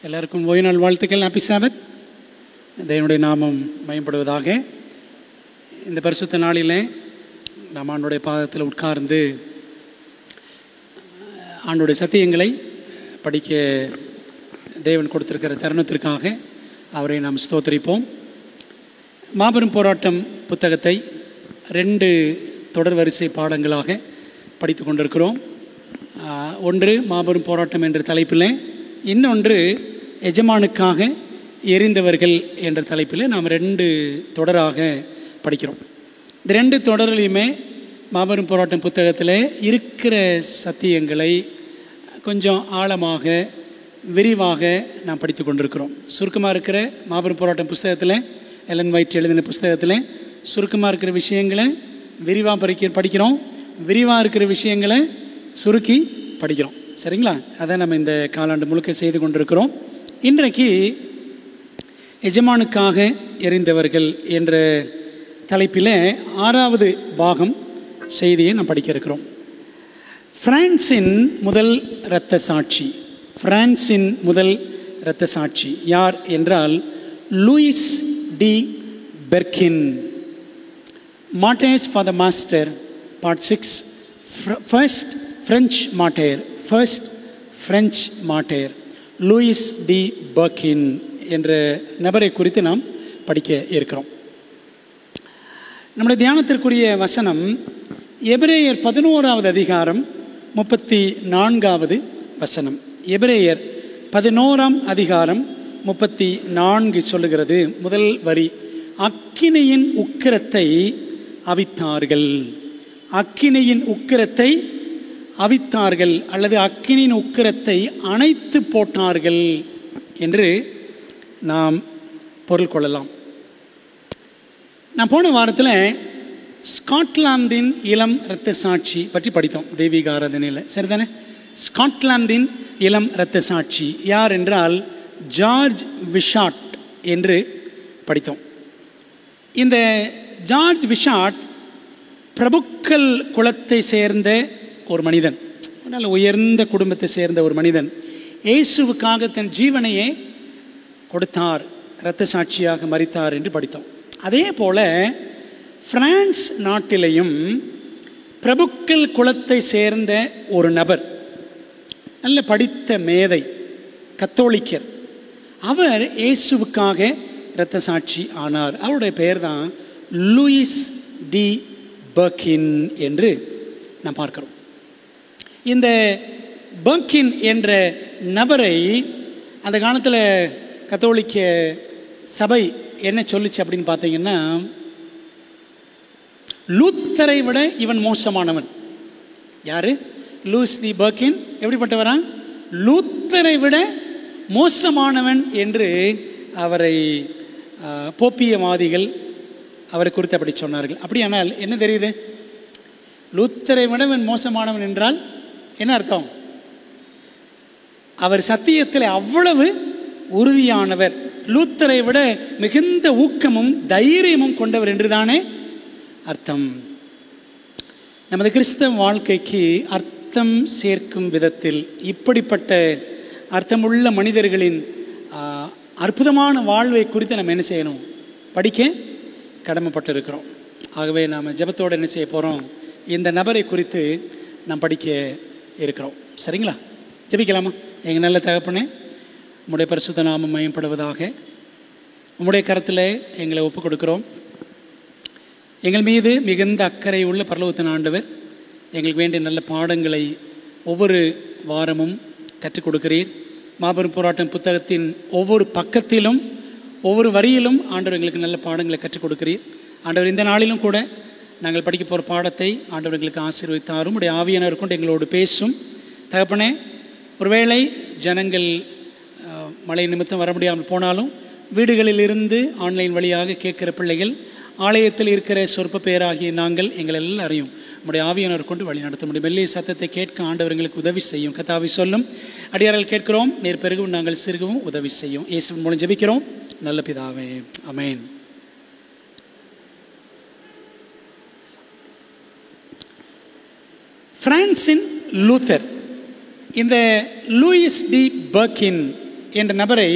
எல்லாருக்கும் ஓய்வு நாள் வாழ்த்துக்கள். ஹாப்பி சாபத். தேவனுடைய நாமம் மயப்படுவதாக. இந்த பரிசுத்த நாளில் நாம் ஆண்டோடைய பாதத்தில் உட்கார்ந்து ஆண்டோடைய சத்தியங்களை படிக்க தேவன் கொடுத்திருக்கிற தருணத்திற்காக அவரை நாம் ஸ்தோத்திரிப்போம். மாபெரும் போராட்டம் புத்தகத்தை 2 தொடர் வரிசை பாடங்களாக படித்து கொண்டிருக்கிறோம். ஒன்று மாபெரும் போராட்டம் என்ற தலைப்பில், இன்னொன்று எஜமானுக்காக எரிந்தவர்கள் என்ற தலைப்பில் நாம் 2 தொடராக படிக்கிறோம். இந்த 2 தொடரிலையுமே மாபெரும் போராட்டம் புத்தகத்தில் இருக்கிற சத்தியங்களை கொஞ்சம் ஆழமாக விரிவாக நாம் படித்து கொண்டிருக்கிறோம். சுருக்கமாக இருக்கிற மாபெரும் போராட்டம் புஸ்தகத்தில், எலன் வைட் எழுதின புஸ்தகத்தில் சுருக்கமாக இருக்கிற விஷயங்களை விரிவாக படிக்கிறோம், விரிவாக இருக்கிற விஷயங்களை சுருக்கி படிக்கிறோம். சரிங்களா? அதை நம்ம இந்த காலாண்டு முழுக்க செய்து கொண்டிருக்கிறோம். இன்றைக்கு எஜமானுக்காக எரிந்தவர்கள் என்ற தலைப்பில் 6வது பாகம் செய்தியை நாம் படிக்க இருக்கிறோம். பிரான்சின் முதல் இரத்த சாட்சி. பிரான்சின் முதல் இரத்த சாட்சி யார் என்றால் Louis de Berquin. Martyrs for the master part 6. First French martyr, first French martyr Louis de Berquin என்ற நபரை குறித்து நாம் படிக்க இருக்கிறோம். நம்முடைய தியானத்திற்குரிய வசனம் எபிரேயர் 11வது அதிகாரம் 34வது வசனம். எபிரேயர் 11ஆம் அதிகாரம் 34 சொல்லுகிறது. முதல் வரி, அக்கினியின் உக்கிரத்தை அவித்தார்கள். அக்கினியின் உக்கிரத்தை அவித்தார்கள் அல்லது அக்கினியின் உக்கிரத்தை அணைத்து போட்டார்கள் என்று நாம் பொருள் கொள்ளலாம். நான் போன வாரத்தில் ஸ்காட்லாந்தின் இளம் இரத்த சாட்சி பற்றி படித்தோம் தெய்வீக ஆராதனையில். சரிதானே? ஸ்காட்லாந்தின் இளம் இரத்த சாட்சி யார் என்றால் ஜார்ஜ் விஷாட் என்று படித்தோம். இந்த ஜார்ஜ் விஷாட் பிரபுக்கள் குலத்தை சேர்ந்த ஒரு மனிதன், நல்ல உயர்ந்த குடும்பத்தை சேர்ந்த ஒரு மனிதன். இயேசுவுக்காக தன் ஜீவனையே கொடுத்தார், இரத்த சாட்சியாக மரித்தார் என்று படித்தோம். அதே போல பிரான்ஸ் நாட்டிலையும் பிரபுக்கள் குலத்தை சேர்ந்த ஒரு நபர், நல்ல படித்த மேதை, கத்தோலிக்கர். அவர் இயேசுவுக்காக இரத்த சாட்சி ஆனார். அவருடைய பெயர் தான் லூயிஸ் டி பெர்கின் என்று நாம் பார்க்கிறோம். இந்த பெர்கின் என்ற நபரை அந்த காலத்தில் கத்தோலிக்க சபை என்ன சொல்லிச்சு அப்படின்னு பார்த்தீங்கன்னா, லூத்தரை விட இவன் மோசமானவன். யாரு? லூயிஸ் டி பெர்கின் எப்படிப்பட்டவரா? லூத்தரை விட மோசமானவன் என்று அவரை போப்பியவாதிகள் அவரை குறித்து அப்படி சொன்னார்கள். அப்படியானால் என்ன தெரியுது? லூத்தரை விட இவன் மோசமானவன் என்றால் என்ன அர்த்தம்? அவர் சத்தியத்தில் அவ்வளவு உறுதியானவர், லூத்தரை விட மிகுந்த ஊக்கமும் தைரியமும் கொண்டவர் என்றுதானே அர்த்தம். நமது கிறிஸ்தவ வாழ்க்கைக்கு அர்த்தம் சேர்க்கும் விதத்தில் இப்படிப்பட்ட அர்த்தமுள்ள மனிதர்களின் அற்புதமான வாழ்வை குறித்து நம்ம என்ன செய்யணும்? படிக்க கடமைப்பட்டிருக்கிறோம். ஆகவே நாம் ஜெபத்தோடு என்ன செய்ய போகிறோம்? இந்த நபரை குறித்து நாம் படிக்க இருக்கிறோம். சரிங்களா? ஜெபிக்கலாமா? எங்கள் நல்ல தகப்பனே, உம்முடைய பரிசுத்த நாமம் மயப்படுவதாக. உம்முடைய கரத்தில் எங்களை ஒப்புக் கொடுக்கிறோம். எங்கள் மீது மிகுந்த அக்கறை உள்ள பரலோகத்தின் ஆண்டவர், எங்களுக்கு வேண்டிய நல்ல பாடங்களை ஒவ்வொரு வாரமும் கற்றுக் கொடுக்கிறீர். மாபெரும் போராட்டம் புத்தகத்தின் ஒவ்வொரு பக்கத்திலும் ஒவ்வொரு வரியிலும் ஆண்டவர் எங்களுக்கு நல்ல பாடங்களை கற்றுக் கொடுக்கிறீர். ஆண்டவர், இந்த நாளிலும் கூட நாங்கள் படிக்க போகிற பாடத்தை ஆண்டவர் எங்களுக்கு ஆசீர்வதித்தாரும். உடைய ஆவியானவர் கொண்டு எங்களோடு பேசும். தகப்பனே, ஒருவேளை ஜனங்கள் மழை நிமித்தம் வர முடியாமல் போனாலும் வீடுகளில் இருந்து ஆன்லைன் வழியாக கேட்கிற பிள்ளைகள், ஆலயத்தில் இருக்கிற சொற்ப பேராகிய நாங்கள், எங்கள் எல்லாரையும் நம்முடைய ஆவியானவர் கொண்டு வழி நடத்த முடியும். மெல்லிய சத்தத்தை கேட்க ஆண்டவர் எங்களுக்கு உதவி செய்யும். கத்தாவி சொல்லும் அடியார்கள் கேட்கிறோம், நேர் பெருகவும் நாங்கள் சிறுகவும் உதவி செய்யும். இயேசுவின் மூலம் ஜெபிக்கிறோம் நல்ல பிதாவே, ஆமென். பிரான்சின் லூத்தர், இந்த லூயிஸ் டி பெர்கின் என்ற நபரை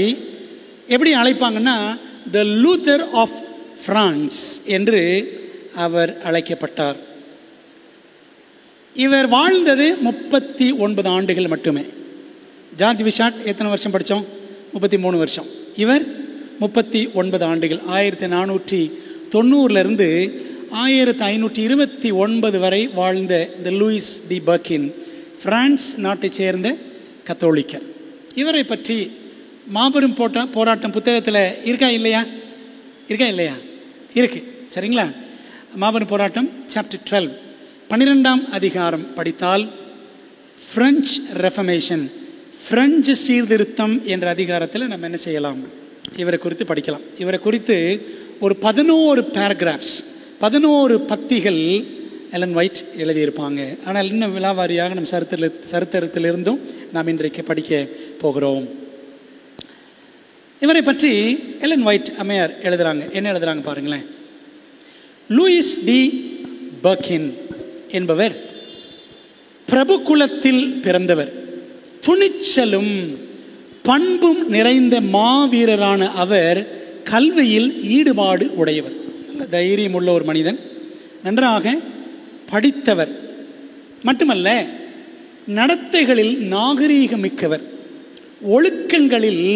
எப்படி அழைப்பாங்கன்னா த லூத்தர் ஆஃப் பிரான்ஸ் என்று அவர் அழைக்கப்பட்டார். இவர் வாழ்ந்தது 39 ஆண்டுகள் மட்டுமே. ஜார்ஜ் விசாட் எத்தனை வருஷம் படித்தோம்? 33 வருஷம். இவர் 39 ஆண்டுகள். 1490 1529 வரை வாழ்ந்த த லூயிஸ் டி பர்கின் பிரான்ஸ் நாட்டை சேர்ந்த கத்தோலிக்கர். இவரை பற்றி மாபெரும் போராட்டம் புத்தகத்தில் இருக்கா இல்லையா? இருக்கு. சரிங்களா? மாபெரும் போராட்டம் சாப்டர் 12 12ஆம் அதிகாரம் படித்தால் பிரெஞ்சு ரெஃபர்மேஷன், பிரெஞ்சு சீர்திருத்தம் என்ற அதிகாரத்தில் நம்ம என்ன செய்யலாம்? இவரை குறித்து படிக்கலாம். இவரை குறித்து ஒரு 11 பேராகிராஃப்ஸ், 11 பத்திகள் எலன் ஒயிட் எழுதியிருப்பாங்க. ஆனால் இன்னும் விலாவாரியாக நம் சரித்திரத்திலிருந்தும் நாம் இன்றைக்கு படிக்க போகிறோம். இவரை பற்றி எலன் ஒயிட் அம்மையார் எழுதுகிறாங்க. என்ன எழுதுகிறாங்க பாருங்களேன். லூயிஸ் டி பர்கின் என்பவர் பிரபு குலத்தில் பிறந்தவர். துணிச்சலும் பண்பும் நிறைந்த மாவீரரான அவர் கல்வியில் ஈடுபாடு உடையவர். நல்ல தைரியம் உள்ள ஒரு மனிதன். நன்றாக படித்தவர் மட்டுமல்ல, நடத்தைகளில் நாகரீகமிக்கவர், ஒழுக்கங்களில்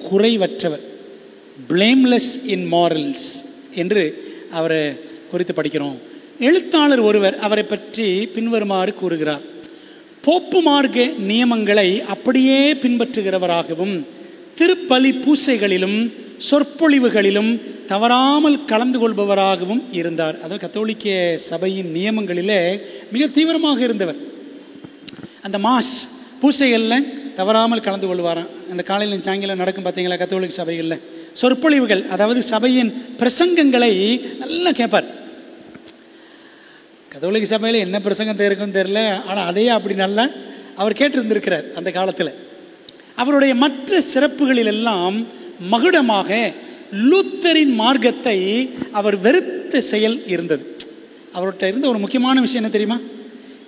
குறைவற்றவர், பிளேம்லெஸ் இன் மாரல்ஸ் என்று அவரை குறித்து படிக்கிறோம். எழுத்தாளர் ஒருவர் அவரை பற்றி பின்வருமாறு கூறுகிறார். போப்பு மார்க்க நியமங்களை அப்படியே பின்பற்றுகிறவராகவும் திருப்பலி பூசைகளிலும் சொற்பொழிவுகளிலும் தவறாமல் கலந்து கொள்பவராகவும் இருந்தார். அதாவது கத்தோலிக்க சபையின் நியமங்களிலே மிக தீவிரமாக இருந்தவர். அந்த மாஸ் பூசைகளில் தவறாமல் கலந்து கொள்வாராம். அந்த காலையில் சாயங்காலம் நடக்கும் பார்த்தீங்களா கத்தோலிக்க சபைகளில் சொற்பொழிவுகள், அதாவது சபையின் பிரசங்கங்களை நல்லா கேட்பார். கத்தோலிக்க சபையில் என்ன பிரசங்கம் இருக்குன்னு தெரியல, ஆனால் அதையே அப்படி நல்லா அவர் கேட்டிருந்திருக்கிறார் அந்த காலத்தில். அவருடைய மற்ற சிறப்புகளில் எல்லாம் மகுடமாக லூத்தரின் மார்க்கத்தை அவர் வெறுத்த செயல் இருந்தது. அவர்கிட்ட இருந்த ஒரு முக்கியமான விஷயம் என்ன தெரியுமா?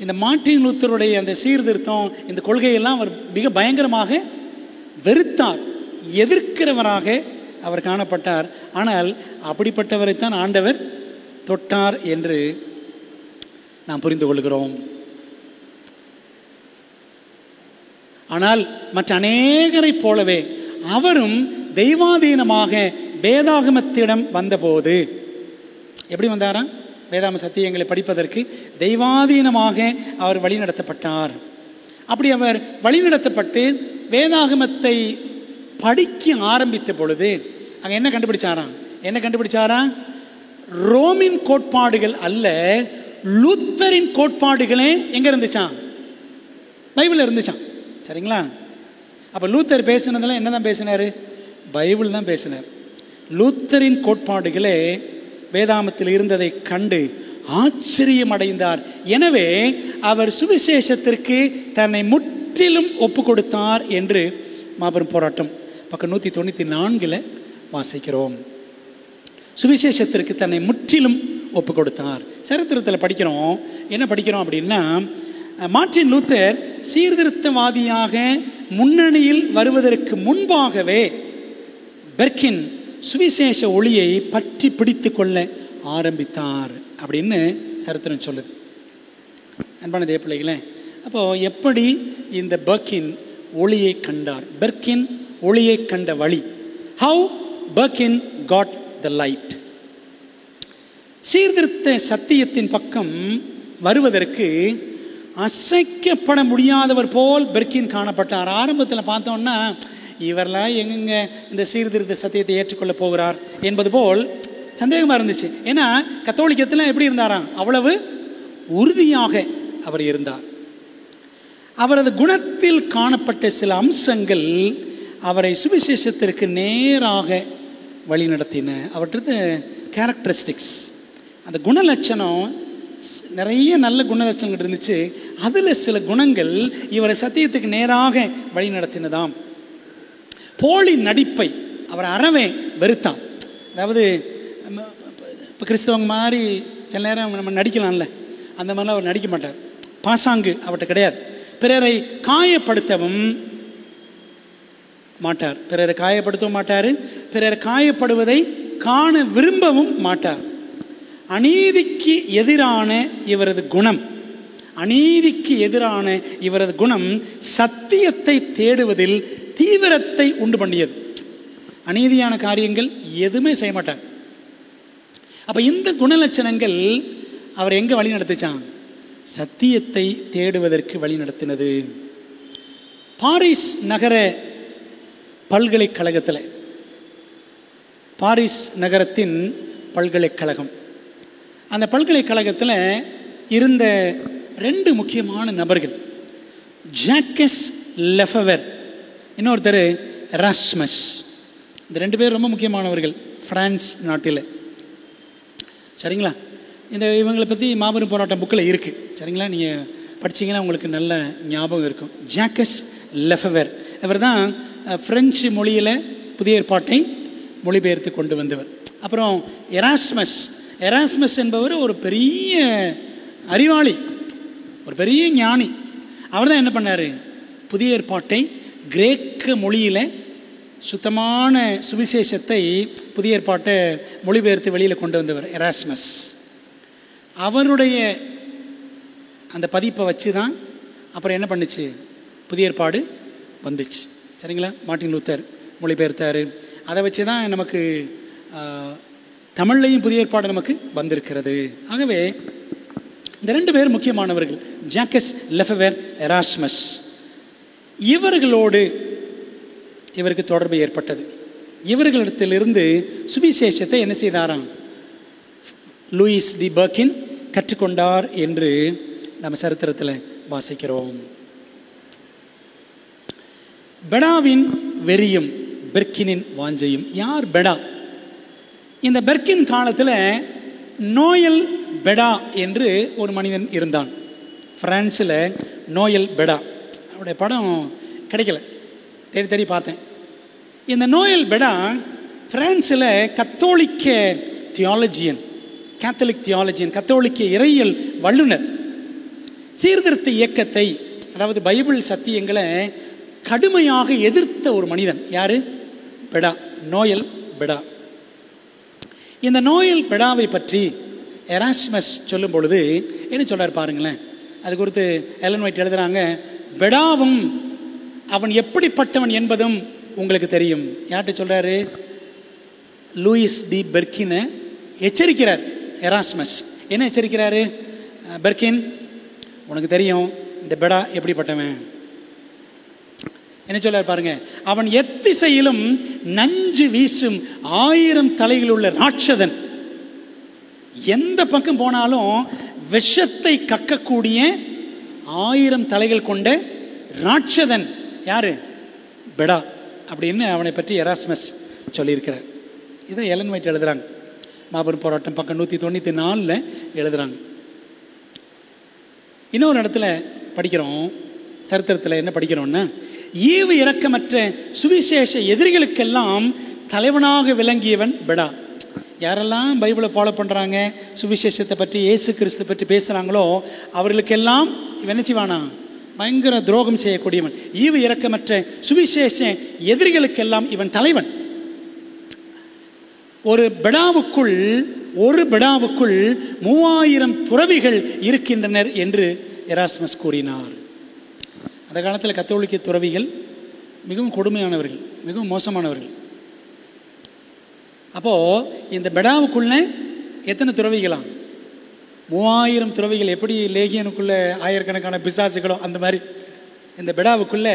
இந்த மார்ட்டின் லூத்தருடைய அந்த சீர்திருத்தம், இந்த கொள்கையெல்லாம் அவர் மிக பயங்கரமாக வெறுத்தார், எதிர்க்கிறவராக அவர் காணப்பட்டார். ஆனால் அப்படிப்பட்டவரைத்தான் ஆண்டவர் தொட்டார் என்று நாம் புரிந்து கொள்கிறோம். ஆனால் மற்ற அநேகரை போலவே அவரும் தெய்வாதீனமாக வேதாகமத்திடம் வந்தபோது எப்படி வந்தாரா? வேதாகம சத்தியங்களை படிப்பதற்கு தெய்வாதீனமாக அவர் வழிநடத்தப்பட்டார். அப்படி அவர் வழிநடத்தப்பட்டு வேதாகமத்தை படிக்க ஆரம்பித்த பொழுது அங்கே என்ன கண்டுபிடிச்சாரா? ரோமின் கோட்பாடுகள் அல்ல, லூத்தரின் கோட்பாடுகளே எங்கே இருந்துச்சான்? பைபிளில் இருந்துச்சான். சரிங்களா? அப்போ லூத்தர் பேசினதெல்லாம் என்ன தான் பேசினார்? பைபிள் தான் பேசினார். லூத்தரின் கோட்பாடுகளே வேதாகமத்தில் இருந்ததை கண்டு ஆச்சரியம் அடைந்தார். எனவே அவர் சுவிசேஷத்திற்கு தன்னை முற்றிலும் ஒப்பு கொடுத்தார் என்று மாபெரும் போராட்டம் பக்கம் 194 வாசிக்கிறோம். சுவிசேஷத்திற்கு தன்னை முற்றிலும் ஒப்பு கொடுத்தார். சரித்திரத்தில் படிக்கிறோம். என்ன படிக்கிறோம் அப்படின்னா, மார்ட்டின் லூத்தர் சீர்திருத்தவாதியாக முன்னணியில் வருவதற்கு முன்பாகவே பெர்கின் சுவிசேஷ ஒளியை பற்றி பிடித்து கொள்ள ஆரம்பித்தார் அப்படின்னு சரித்திரம் சொல்லுது. அன்பான தேவ பிள்ளைகளே, அப்போது எப்படி இந்த பெர்கின் ஒளியை கண்டார்? பெர்கின் ஒளியை கண்ட வழி. How Berquin got the light. சீர்திருத்த சத்தியத்தின் பக்கம் வருவதற்கு அசைக்கப்பட முடியாதவர் போல் பெர்கின் காணப்பட்டார். ஆரம்பத்தில் பார்த்தோன்னா இவரெல்லாம் எங்கெங்க இந்த சீர்திருத்த சத்தியத்தை ஏற்றுக்கொள்ள போகிறார் என்பது போல் சந்தேகமாக இருந்துச்சு. ஏன்னா கத்தோலிக்கத்தில் எப்படி இருந்தாராம்? அவ்வளவு உறுதியாக அவர் இருந்தார். அவரது குணத்தில் காணப்பட்ட சில அம்சங்கள் அவரை சுவிசேஷத்திற்கு நேராக வழிநடத்தின. அவற்றது கேரக்டரிஸ்டிக்ஸ், அந்த குணலட்சணம், நிறைய நல்ல குணலட்சணங்கள் இருந்துச்சு. அதில் சில குணங்கள் இவரை சத்தியத்துக்கு நேராக வழி நடத்தினதாம். போலி நடிப்பை அவர் அறவே வெறுத்தான். அதாவது இப்போ கிறிஸ்தவங்க மாதிரி சில நேரம் நம்ம நடிக்கலாம்ல, அந்த மாதிரிலாம் அவர் நடிக்க மாட்டார். பாசாங்கு அவர்கிட்ட கிடையாது. பிறரை காயப்படுத்தவும் மாட்டார். பிறரை காயப்படுத்தவும் மாட்டார். பிறர் காயப்படுவதை காண விரும்பவும் மாட்டார். அநீதிக்கு எதிரான இவரது குணம், அநீதிக்கு எதிரான இவரது குணம் சத்தியத்தை தேடுவதில் தீவிரத்தை உண்டு பண்ணியது. அநீதியான காரியங்கள் எதுவுமே செய்ய மாட்டார். அப்போ இந்த குணலட்சணங்கள் அவர் எங்கே வழி நடத்துச்சான்? சத்தியத்தை தேடுவதற்கு வழி நடத்தினது. பாரிஸ் நகர பல்கலைக்கழகத்தில், பாரிஸ் நகரத்தின் பல்கலைக்கழகம், அந்த பல்கலைக்கழகத்தில் இருந்த 2 முக்கியமான நபர்கள், ஜாக்கஸ் லெஃபெவர், இன்னொருத்தர் எராஸ்மஸ். இந்த 2 பேர் ரொம்ப முக்கியமானவர்கள் பிரான்ஸ் நாட்டில். சரிங்களா? இவங்களை பற்றி மாபெரும் போராட்டம் புக்கில் இருக்குது. சரிங்களா? நீங்கள் படிச்சிங்கன்னா உங்களுக்கு நல்ல ஞாபகம் இருக்கும். ஜாக்கஸ் லெஃபெவர் இவர் தான் பிரெஞ்சு மொழியில் புதிய ஏற்பாட்டை மொழிபெயர்த்து கொண்டு வந்தவர். அப்புறம் எராஸ்மஸ் என்பவர் ஒரு பெரிய அறிவாளி, ஒரு பெரிய ஞானி. அவர் தான் என்ன பண்ணார்? புதிய ஏற்பாட்டை கிரேக்க மொழியில் சுத்தமான சுவிசேஷத்தை, புதிய ஏற்பாட்டை மொழிபெயர்த்து வெளியில் கொண்டு வந்தவர் எராஸ்மஸ். அவருடைய அந்த பதிப்பை வச்சு தான் அப்புறம் என்ன பண்ணுச்சு? புதிய ஏற்பாடு வந்துச்சு. சரிங்களா? மார்ட்டின் லூத்தர் மொழிபெயர்த்தார். அதை வச்சு தான் நமக்கு தமிழ்லையும் புதிய ஏற்பாடு நமக்கு வந்திருக்கிறது. ஆகவே இந்த 2 பேர் முக்கியமானவர்கள், ஜாக்கஸ் லெஃபெவர், எராஸ்மஸ். இவர்களோடு இவருக்கு தொடர்பு ஏற்பட்டது. இவர்களிடத்திலிருந்து சுவிசேஷத்தை என்ன செய்தாராம்? லூயிஸ் டி பெர்கின் கற்றுக்கொண்டார் என்று நம்ம சரித்திரத்தில் வாசிக்கிறோம். பெடாவின் வெறியும் பெர்கினின் வாஞ்சையும். யார் பெடா? இந்த பெர்கின் காலத்தில் நோயல் பெடா என்று ஒரு மனிதன் இருந்தான். பிரான்ஸில் நோயல் பெடா, அவருடைய படம் கிடைக்கல, தேடி பார்த்தேன். இந்த நோயல் பெடா பிரான்ஸில் கத்தோலிக்க தியாலஜியன், கத்தோலிக்க இறையியல் வல்லுனர். சீர்திருத்த இயக்கத்தை, அதாவது பைபிள் சத்தியங்களை கடுமையாக எதிர்த்த ஒரு மனிதன். யாரு? Peta, Noel peta. இந்த நோயல் பெடாவை பற்றி எராஸ்மஸ் சொல்லும் பொழுது என்ன சொல்றார் பாருங்களேன். அது குறித்து எலன் ஒயிட் எழுதுறாங்க, பெடாவும் அவன் எப்படிப்பட்டவன் என்பதும் உங்களுக்கு தெரியும். யார்கிட்ட சொல்றாரு? லூயிஸ் டி பெர்கினை எச்சரிக்கிறார் எராஸ்மஸ். என்ன எச்சரிக்கிறாரு? பெர்கின், உனக்கு தெரியும் இந்த பெடா எப்படிப்பட்டவன். என்ன சொல்றாரு பாருங்க, அவன் எத்திசையிலும் நஞ்சு வீசும் 1000 தலைகள் உள்ள ராட்சதன். எந்த பக்கம் போனாலும் விஷத்தை கக்கக்கூடிய 1000 தலைகள் கொண்ட ராட்சதன். யாரு? பெடா அப்படின்னு அவனை பற்றி எராஸ்மஸ் சொல்லியிருக்கிறார். இதை எலன் ஒயிட் எழுதுறாங்க, மாபெரும் போராட்டம் பக்கம் 194 எழுதுறாங்க. இன்னொரு இடத்துல படிக்கிறோம், சரித்திரத்தில் என்ன படிக்கிறோம்னா, ஈவு இரக்கமற்ற சுவிசேஷ எதிரிகளுக்கெல்லாம் தலைவனாக விளங்கியவன் பெடா. யாரெல்லாம் பைபிளை ஃபாலோ பண்ணுறாங்க, சுவிசேஷத்தை பற்றி, இயேசு கிறிஸ்து பற்றி பேசுகிறாங்களோ அவர்களுக்கெல்லாம் இவன் என்ன செய்வானா? பயங்கர துரோகம் செய்யக்கூடியவன். ஈவு இரக்கமற்ற சுவிசேஷ எதிரிகளுக்கெல்லாம் இவன் தலைவன். ஒரு பெடாவுக்குள் 3000 துறவிகள் இருக்கின்றனர் என்று எராஸ்மஸ் கூறினார். அந்த காலத்தில் கத்தோலிக்க துறவிகள் மிகவும் கொடுமையானவர்கள், மிகவும் மோசமானவர்கள். அப்போது இந்த பெடாவுக்குள்ள எத்தனை துறவிகளாம்? 3000 துறவிகள். எப்படி லேகியனுக்குள்ள ஆயிரக்கணக்கான பிசாசுகளோ அந்த மாதிரி இந்த பெடாவுக்குள்ள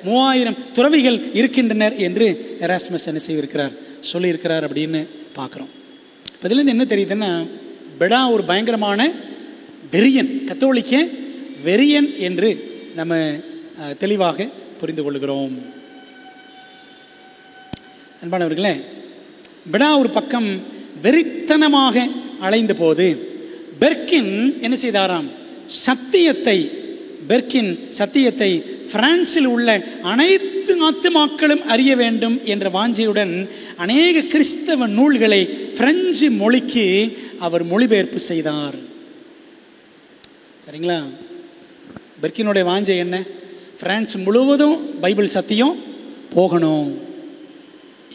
3000 துறவிகள் இருக்கின்றனர் என்று எராஸ்மஸ் என்ன செய்திருக்கிறார், சொல்லியிருக்கிறார் அப்படின்னு பார்க்குறோம். இப்போ இதுலேருந்து என்ன தெரியுதுன்னா, பெடா ஒரு பயங்கரமான வெறியன், கத்தோலிக்க வெறியன் என்று நம்ம தெளிவாக புரிந்து கொள்கிறோம். அன்பானவர்களே, பெடா ஒரு பக்கம் வெறித்தனமாக அலைந்த போது பெர்கின் என்ன செய்தாராம்? பெர்கின் சத்தியத்தை பிரான்சில் உள்ள அனைத்து ஆத்துமாக்களும் அறிய வேண்டும் என்ற வாஞ்சையுடன் அநேக கிறிஸ்தவ நூல்களை பிரெஞ்சு மொழிக்கு அவர் மொழிபெயர்ப்பு செய்தார். சரிங்களா? பெர்கினுடைய வாஞ்சை என்ன? பிரான்ஸ் முழுவதும் பைபிள் சத்தியம் போகணும்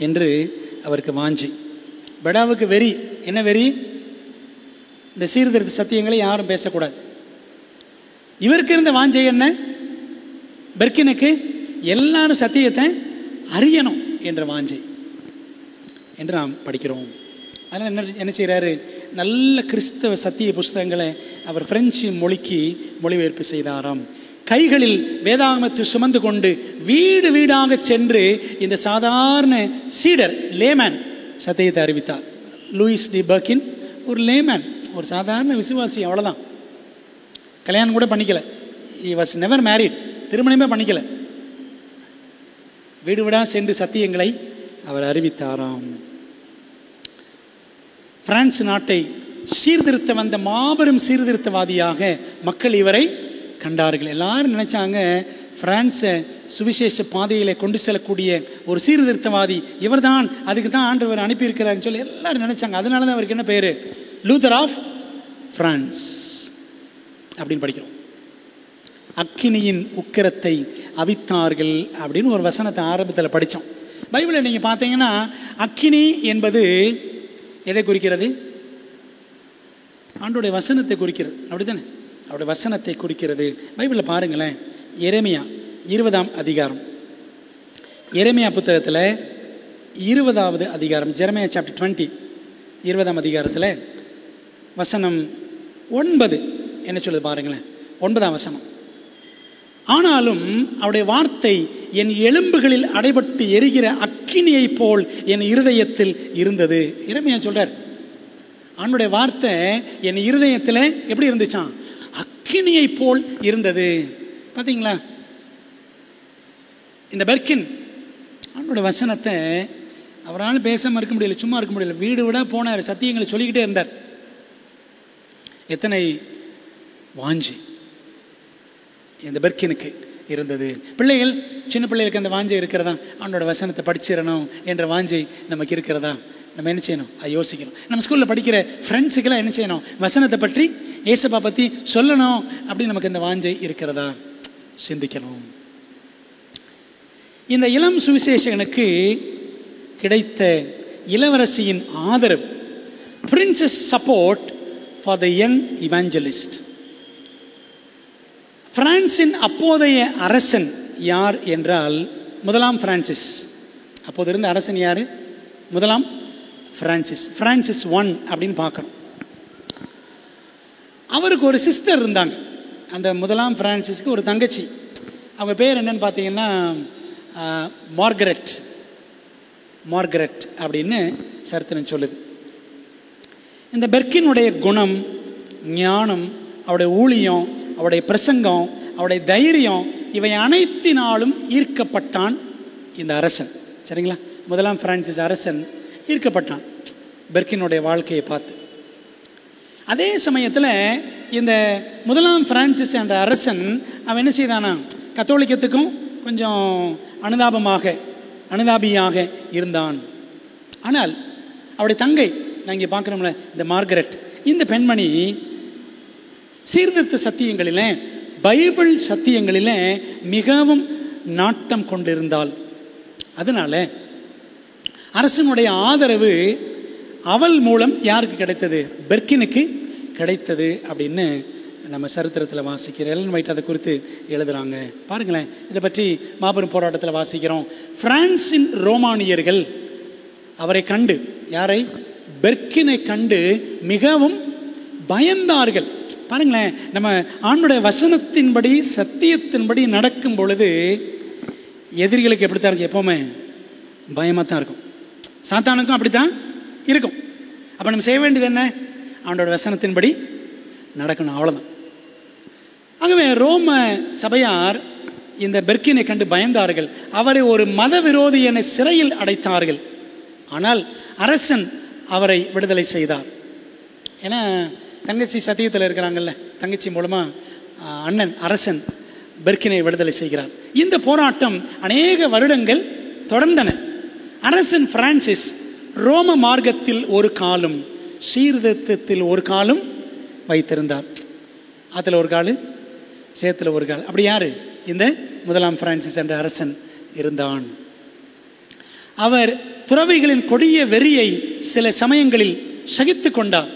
என்று அவருக்கு வாஞ்சி. பெடாவுக்கு வெறி. என்ன வெறி? இந்த சீர்திருத்த சத்தியங்களை யாரும் பேசக்கூடாது. இவருக்கு இருந்த வாஞ்சை என்ன? பெர்கினுக்கு எல்லாரும் சத்தியத்தை அறியணும் என்ற வாஞ்சை என்று நாம் படிக்கிறோம். அதனால் என்ன செய்கிறாரு? நல்ல கிறிஸ்தவ சத்திய புஸ்தகங்களை அவர் பிரெஞ்சு மொழிக்கு மொழிபெயர்ப்பு செய்தாராம். கைகளில் வேதாகமத்தை சுமந்து கொண்டு வீடு வீடாக சென்று இந்த சாதாரண சீடர் லேமேன் சத்தியத்தை அறிவித்தார். லூயிஸ் டி பெர்கின் ஒரு லேமேன், ஒரு சாதாரண விசுவாசி, அவ்வளோதான். கல்யாணம் கூட பண்ணிக்கல. he was never married, திருமணமே பண்ணிக்கல. வீடு வீடாக சென்று சத்தியங்களை அவர் அறிவித்தாராம். பிரான்ஸ் நாட்டை சீர்திருத்த வந்த மாபெரும் சீர்திருத்தவாதியாக மக்கள் இவரை கண்டார்கள். எல்லாரும் நினைச்சாங்க பிரான்ஸை சுவிசேஷ பாதையில் கொண்டு செல்லக்கூடிய ஒரு சீர்திருத்தவாதி இவர்தான், அதுக்கு தான் ஆண்டவர் அனுப்பியிருக்கிறார்னு சொல்லி எல்லாரும் நினைச்சாங்க. அதனால தான் அவருக்கு என்ன பேர்? லூதர் ஆஃப் பிரான்ஸ் அப்படின்னு படிக்கிறோம். அக்கினியின் உக்கிரத்தை அவித்தார்கள் அப்படின்னு ஒரு வசனத்தை ஆரம்பத்தில் படித்தோம். பைபிளில் நீங்கள் பார்த்தீங்கன்னா அக்கினி என்பது எதை குறிக்கிறது? ஆண்டோடைய வசனத்தை குறிக்கிறது. அப்படி தானே? அவருடைய வசனத்தை குறிக்கிறது. பைபிளில் பாருங்களேன், எரேமியா 20ஆம் அதிகாரம், எரேமியா புத்தகத்தில் 20வது அதிகாரம், ஜெரமியா சாப்டர் 20 20ஆம் அதிகாரத்தில் வசனம் 9 என்ன சொல்லுது பாருங்களேன். 9ஆம் வசனம். ஆனாலும் அவருடைய வார்த்தை என் எலும்புகளில் அடைபட்டு எரிகிற அக்கினியை போல் என் இருதயத்தில் இருந்தது. எரேமியா சொல்றார், ஆண்டவருடைய வார்த்தை என் இருதயத்தில் எப்படி இருந்துச்சான்? அக்கினியை போல் இருந்தது. பார்த்தீங்களா? இந்த பெர்கின் ஆண்டவருடைய வசனத்தை அவரால் பேசாமல் இருக்க முடியல, சும்மா இருக்க முடியல. வீடு விட போனார், சத்தியங்களை சொல்லிக்கிட்டே இருந்தார். எத்தனை வாஞ்சி இந்த பெர்கினுக்கு இருந்தது. பிள்ளைகள், சின்ன பிள்ளைகளுக்கு அந்த வாஞ்சை இருக்கிறதா? ஆண்டோட வசனத்தை படிச்சிடணும் என்ற வாஞ்சை நமக்கு இருக்கிறதா? நம்ம என்ன செய்யணும்? யோசிக்கணும். நம்ம ஸ்கூலில் படிக்கிற ஃப்ரெண்ட்ஸுக்கெல்லாம் என்ன செய்யணும்? வசனத்தை பற்றி, ஏசப்பா பற்றி சொல்லணும் அப்படி நமக்கு இந்த வாஞ்சை இருக்கிறதா? சிந்திக்கணும். இந்த இளம் சுவிசேஷகனுக்கு கிடைத்த இளவரசியின் ஆதரவு, princess support for the young இவாஞ்சலிஸ்ட். பிரான்சின் அப்போதைய அரசன் யார் என்றால் முதலாம் பிரான்சிஸ். அப்போது இருந்த அரசன் யார்? முதலாம் பிரான்சிஸ். பிரான்சிஸ் 1 அப்படின்னு பார்க்கணும். அவருக்கு ஒரு சிஸ்டர் இருந்தாங்க. அந்த முதலாம் பிரான்சிஸ்க்கு ஒரு தங்கச்சி. அவங்க பேர் என்னன்னு பார்த்தீங்கன்னா மார்கரெட். மார்கரெட் அப்படின்னு சரித்திரம் சொல்லுது. இந்த பெர்கினுடைய குணம், ஞானம், அவருடைய ஊழியம், அவருடைய பிரசங்கம், அவருடைய தைரியம், இவை அனைத்தினாலும் ஈர்க்கப்பட்டான் இந்த அரசன். சரிங்களா? முதலாம் பிரான்சிஸ் அரசன் ஈர்க்கப்பட்டான் பெர்கினுடைய வாழ்க்கையை பார்த்து. அதே சமயத்தில் இந்த முதலாம் பிரான்சிஸ் என்ற அரசன் அவன் என்ன செய்தானா? கத்தோலிக்கத்துக்கும் கொஞ்சம் அனுதாபியாக இருந்தான். ஆனால் அவருடைய தங்கை, நான் இங்கே பார்க்குறோம்ல இந்த மார்கரெட், இந்த பெண்மணி சீர்திருத்த சத்தியங்களில், பைபிள் சத்தியங்களில் மிகவும் நாட்டம் கொண்டிருந்தாள். அதனால அரசனுடைய ஆதரவு அவள் மூலம் யாருக்கு கிடைத்தது? பெர்கினுக்கு கிடைத்தது அப்படின்னு நம்ம சரித்திரத்தில் வாசிக்கிறோம். எலன் ஒயிட் அதை குறித்து எழுதுகிறாங்க. பாருங்களேன், இதை பற்றி மாபெரும் போராட்டத்தில் வாசிக்கிறோம். பிரான்சின் ரோமானியர்கள் அவரை கண்டு, யாரை? பெர்கினை கண்டு மிகவும் பயந்தார்கள். பாருங்களேன், நம்ம ஆண்டோடைய வசனத்தின்படி, சத்தியத்தின்படி நடக்கும் பொழுது எதிரிகளுக்கு எப்படித்தான் இருக்கும்? எப்போவுமே பயமாக தான் இருக்கும். சாத்தானுக்கும் அப்படித்தான் இருக்கும். அப்போ நம்ம செய்ய வேண்டியது என்ன? ஆண்டோட வசனத்தின்படி நடக்கணும், அவ்வளோதான். ஆகவே ரோம சபையார் இந்த பெர்கினை கண்டு பயந்தார்கள். அவரை ஒரு மத விரோதி என சிறையில் அடைத்தார்கள். ஆனால் அரசன் அவரை விடுதலை செய்தார். ஏன்னா தங்கச்சி சத்தியத்தில் இருக்கிறாங்கல்ல, தங்கச்சி மூலமாக அண்ணன் அரசன் பெர்கினை விடுதலை செய்கிறார். இந்த போராட்டம் அநேக வருடங்கள் தொடர்ந்தன. அரசன் பிரான்சிஸ் ரோம மார்க்கத்தில் ஒரு காலும், சீர்திருத்தத்தில் ஒரு காலும் வைத்திருந்தார். அதில் ஒரு கால், சேத்துல ஒரு கால். அப்படி யாரு? இந்த முதலாம் பிரான்சிஸ் என்ற அரசன் இருந்தான். அவர் துறவிகளின் கொடிய வெறியை சில சமயங்களில் சகித்து கொண்டார்,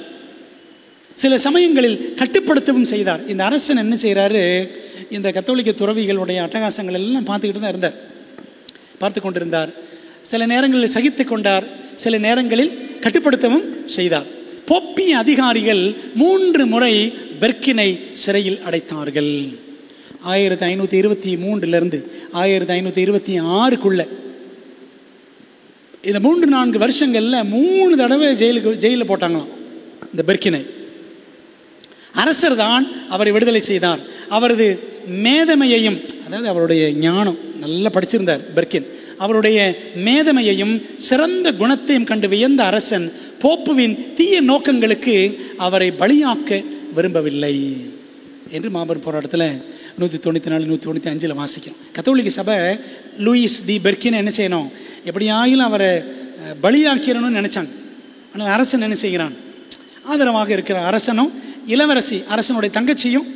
சில சமயங்களில் கட்டுப்படுத்தவும் செய்தார். இந்த அரசன் என்ன செய்கிறாரு, இந்த கத்தோலிக்க துறவிகளுடைய அட்டகாசங்கள் எல்லாம் பார்த்துக்கிட்டு தான் இருந்தார், பார்த்து கொண்டிருந்தார். சில நேரங்களில் சகித்து கொண்டார், சில நேரங்களில் கட்டுப்படுத்தவும் செய்தார். போப்பிய அதிகாரிகள் 3 முறை பெர்கினை சிறையில் அடைத்தார்கள். 1523 1526 இந்த 3-4 வருஷங்களில் 3 தடவை ஜெயிலில் போட்டாங்களாம் இந்த பெர்கினை. அரசர் தான் அவரை விடுதலை செய்தார். அவரது மேதமையையும், அதாவது அவருடைய ஞானம், நல்லா படிச்சிருந்தார் பெர்கின், அவருடைய மேதமையையும் சிறந்த குணத்தையும் கண்டு வியந்த அரசன் போப்புவின் தீய நோக்கங்களுக்கு அவரை பலியாக்க விரும்பவில்லை என்று மாபெரும் போராட்டத்தில் 194-195 வாசிக்கிறோம். கத்தோலிக்க சபை லூயிஸ் டி பெர்கின் என்ன செய்யணும், எப்படியாயிலும் அவரை பலியாக்கிறணும்னு நினைச்சாங்க. ஆனால் அரசன் என்ன செய்கிறான், ஆதரவாக இருக்கிற அரசனும் இளவரசி அரசனுடைய தங்கச்சியும்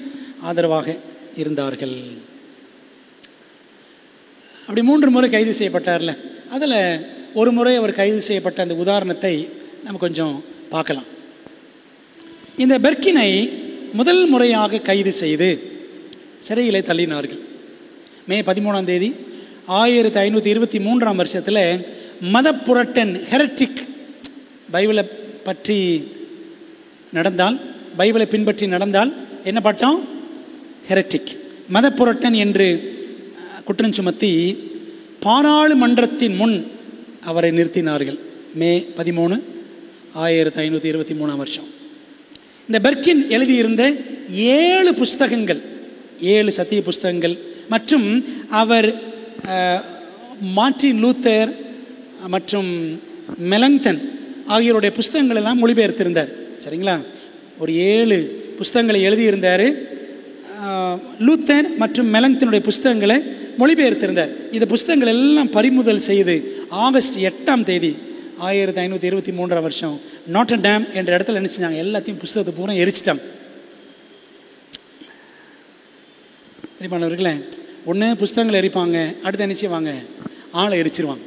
ஆதரவாக இருந்தார்கள். அப்படி 3 முறை கைது செய்யப்பட்டார்ல, அதில் ஒரு முறை அவர் கைது செய்யப்பட்ட அந்த உதாரணத்தை நம்ம கொஞ்சம் பார்க்கலாம். இந்த பெர்கினை முதல் முறையாக கைது செய்து சிறையிலே தள்ளினார்கள். மே 13 1523 வருஷத்தில் மதப்புரட்டன் ஹெரட்டிக், பைபிளை பற்றி நடந்தால், பைபிளை பின்பற்றி நடந்தால் என்ன பட்டம், ஹெரட்டிக், மதப்புரட்டன் என்று குற்றம் சுமத்தி பாராளுமன்றத்தின் முன் அவரை நிறுத்தினார்கள். மே 13 1523 வருஷம். இந்த பெர்கின் எழுதியிருந்த 7 புஸ்தகங்கள், 7 சத்திய புஸ்தகங்கள் மற்றும் அவர் மார்ட்டின் லூத்தர் மற்றும் மெலங்டன் ஆகியோருடைய புஸ்தகங்கள் எல்லாம் மொழிபெயர்த்திருந்தார். சரிங்களா, ஒரு 7 புஸ்தகங்களை எழுதியிருந்தார். லூத்தர் மற்றும் மெலங்டனுடைய புஸ்தகங்களை மொழிபெயர்த்திருந்தார். இந்த புஸ்தகங்கள் எல்லாம் பறிமுதல் செய்து ஆகஸ்ட் 8 1523 வருஷம் நாட்டர் டேம் என்ற இடத்துல என்ன செஞ்சாங்க, எல்லாத்தையும் புஸ்தகத்தை பூரா எரிச்சிட்டாங்க. எரிப்பானவர்களே, ஒன்று புஸ்தகங்கள் எரிப்பாங்க, அடுத்து என்ன செய்வாங்க, ஆளை எரிச்சிருவாங்க.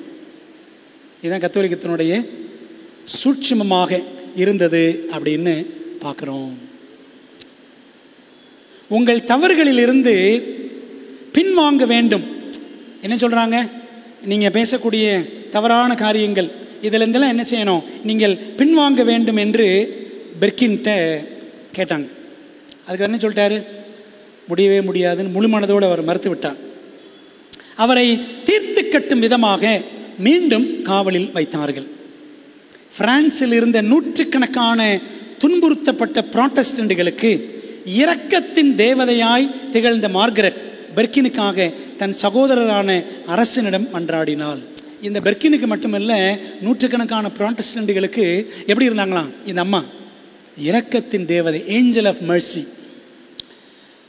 இதுதான் கத்தோலிக்கத்தினுடைய சூட்சுமமாக இருந்தது அப்படின்னு பார்க்குறோம். உங்கள் தவறுகளிலிருந்து பின்வாங்க வேண்டும். என்ன சொல்கிறாங்க, நீங்கள் பேசக்கூடிய தவறான காரியங்கள் இதிலிருந்தெல்லாம் என்ன செய்யணும், நீங்கள் பின்வாங்க வேண்டும் என்று பெர்கின்ட்ட கேட்டாங்க. அதுக்கு என்ன சொல்லிட்டாரு, முடியவே முடியாதுன்னு முழு மனதோடு அவர் மறுத்து விட்டார். அவரை தீர்த்து கட்டும் விதமாக மீண்டும் காவலில் வைத்தார்கள். பிரான்சில் இருந்த நூற்றுக்கணக்கான துன்புறுத்தப்பட்ட புராட்டஸ்டன்ட்களுக்கு இரக்கத்தின் தேவதையாய் திகழ்ந்த மார்கரெட் பெர்கினுக்காக தன் சகோதரரான அரசனிடம் மன்றாடினாள். இந்த பெர்கினுக்கு மட்டுமல்ல, நூற்றுக்கணக்கான புராட்டஸ்டன்ட்களுக்கு எப்படி இருந்தாங்களாம் இந்த அம்மா, இரக்கத்தின் தேவதை, ஏஞ்சல் ஆஃப் மெர்சி,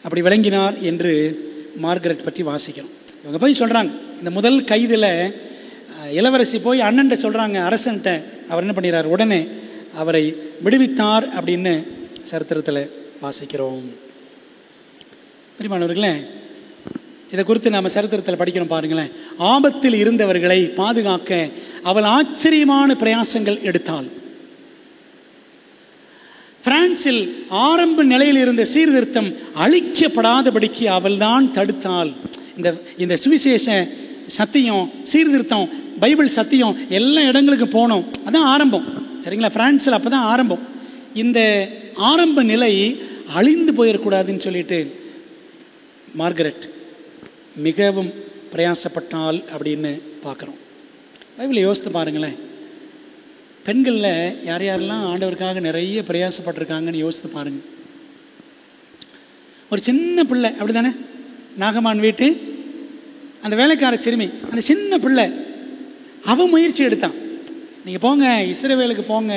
அப்படி விளங்கினார் என்று மார்கரெட் பற்றி வாசிக்கிறோம். இவங்க போய் சொல்கிறாங்க, இந்த முதல் கைதில் இளவரசி போய் அண்ணன்ட்ட சொல்கிறாங்க அரசன்ட்ட. அவர் என்ன பண்ணிடுறார், உடனே அவரை விடுவித்தார் அப்படின்னு சரித்திரத்தில் வாசிக்கிறோம். பிரியமானவர்களே, இதை குறித்து நாம் சரித்திரத்தில் படிக்கிறோம் பாருங்களேன். ஆபத்தில் இருந்தவர்களை பாதுகாக்க அவள் ஆச்சரியமான பிரயாசங்கள் எடுத்தாள். பிரான்சில் ஆரம்ப நிலையில் இருந்த சீர்திருத்தம் அழிக்கப்படாதபடிக்கு அவள் தான் தடுத்தாள். இந்த சுவிசேஷ சத்தியம், சீர்திருத்தம், பைபிள் சத்தியம் எல்லா இடங்களுக்கும் போனோம். அதான் ஆரம்பம். சரிங்களா, பிரான்சில் அப்போ தான் ஆரம்பம். இந்த ஆரம்ப நிலை அழிந்து போயிடக்கூடாதுன்னு சொல்லிட்டு மார்கரெட் மிகவும் பிரயாசப்பட்டாள் அப்படின்னு பார்க்குறோம். பைபிளை யோசித்து பாருங்களேன். பெண்களில் யார் யாரெல்லாம் ஆண்டவருக்காக நிறைய பிரயாசப்பட்டிருக்காங்கன்னு யோசித்து பாருங்கள். ஒரு சின்ன பிள்ளை அப்படி தானே, நாகமான் வீட்டு அந்த வேலைக்கார சிறுமி, அந்த சின்ன பிள்ளை அவன் முயற்சி எடுத்தான். நீங்கள் போங்க, இஸ்ரவேலுக்கு போங்க,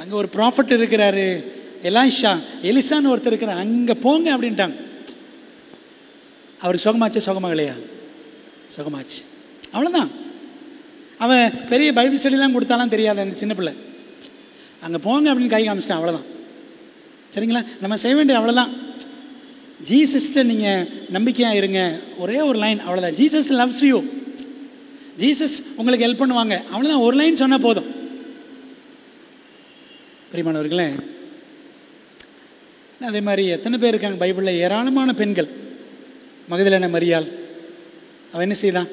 அங்கே ஒரு ப்ராஃபட் இருக்கிறாரு, எலிசான்னு ஒருத்தர் இருக்கிறார், அங்கே போங்க அப்படின்ட்டாங்க. அவருக்கு சுகமாச்சு, சுகமாகலையா? சுகமாச்சு, அவ்வளோதான். அவன் பெரிய பைபிள் ஸ்டடிலாம் கொடுத்தாலாம் தெரியாது அந்த சின்ன பிள்ளை. அங்கே போங்க அப்படின்னு கை காமிச்சிட்டான், அவ்வளோதான். சரிங்களா, நம்ம செய்ய வேண்டிய அவ்வளோதான். ஜீசஸ்ட்ட நீங்கள் நம்பிக்கையாக இருங்க, ஒரே ஒரு லைன், அவ்வளோதான். Jesus loves you. ஜீசஸ் உங்களுக்கு ஹெல்ப் பண்ணுவாங்க. அவ்வளோதான், ஒரு லைன் சொன்னால் போதும். பிரியமானவர்களே, அதே மாதிரி எத்தனை பேர் இருக்காங்க பைபிளில்? ஏராளமான பெண்கள். மகதலேனா மரியாள், அவன் என்ன செய்தான்?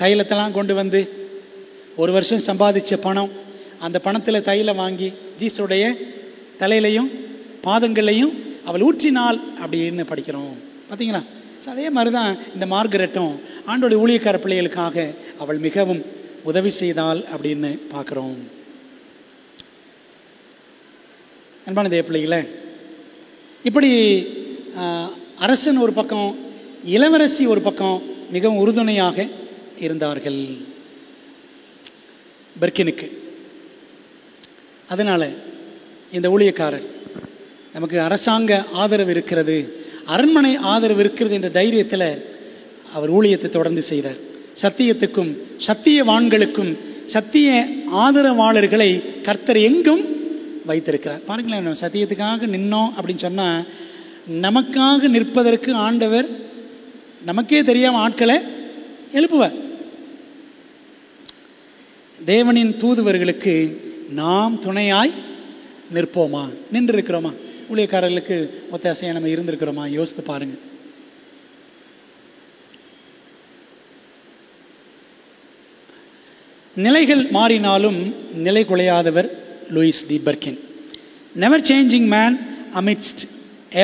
தைலத்தெல்லாம் கொண்டு வந்து 1 வருஷம் சம்பாதிச்ச பணம், அந்த பணத்தில் தைலம் வாங்கி ஜீசஸுடைய தலையிலையும் பாதங்களையும் அவள் ஊற்றினாள் அப்படின்னு படிக்கிறோம். பார்த்தீங்களா? ஸோ அதே மாதிரி தான் இந்த மார்கரெட்டும் ஆண்டோடைய ஊழியக்கார பிள்ளைகளுக்காக அவள் மிகவும் உதவி செய்தாள் அப்படின்னு பார்க்குறோம். அன்பான தேவ பிள்ளைகளே, இப்படி அரசன் ஒரு பக்கம், இளவரசி ஒரு பக்கம் மிகவும் உறுதுணையாக இருந்தார்கள் பெர்கினுக்கு. அதனால் இந்த ஊழியக்காரர், நமக்கு அரசாங்க ஆதரவு இருக்கிறது, அரண்மனை ஆதரவு இருக்கிறது என்ற தைரியத்தில் அவர் ஊழியத்தை தொடர்ந்து செய்தார். சத்தியத்துக்கும் சத்தியவான்களுக்கும் சத்திய ஆதரவாளர்களை கர்த்தர் எங்கும் வைத்திருக்கிறார். பாருங்களேன், நம்ம சத்தியத்துக்காக நின்னோம் அப்படின்னு சொன்னால் நமக்காக நிற்பதற்கு ஆண்டவர் நமக்கே தெரியாமல் ஆட்களை எழுப்புவார். தேவனின் தூதுவர்களுக்கு நாம் துணையாய் நிற்போமா? நின்று இருக்கிறோமா? ஊழியக்காரர்களுக்கு ஒத்தாசையாக நம்ம இருந்திருக்கிறோமா? யோசித்து பாருங்க. நிலைகள் மாறினாலும் நிலை குலையாதவர் Louis de Berquin. Never changing man amidst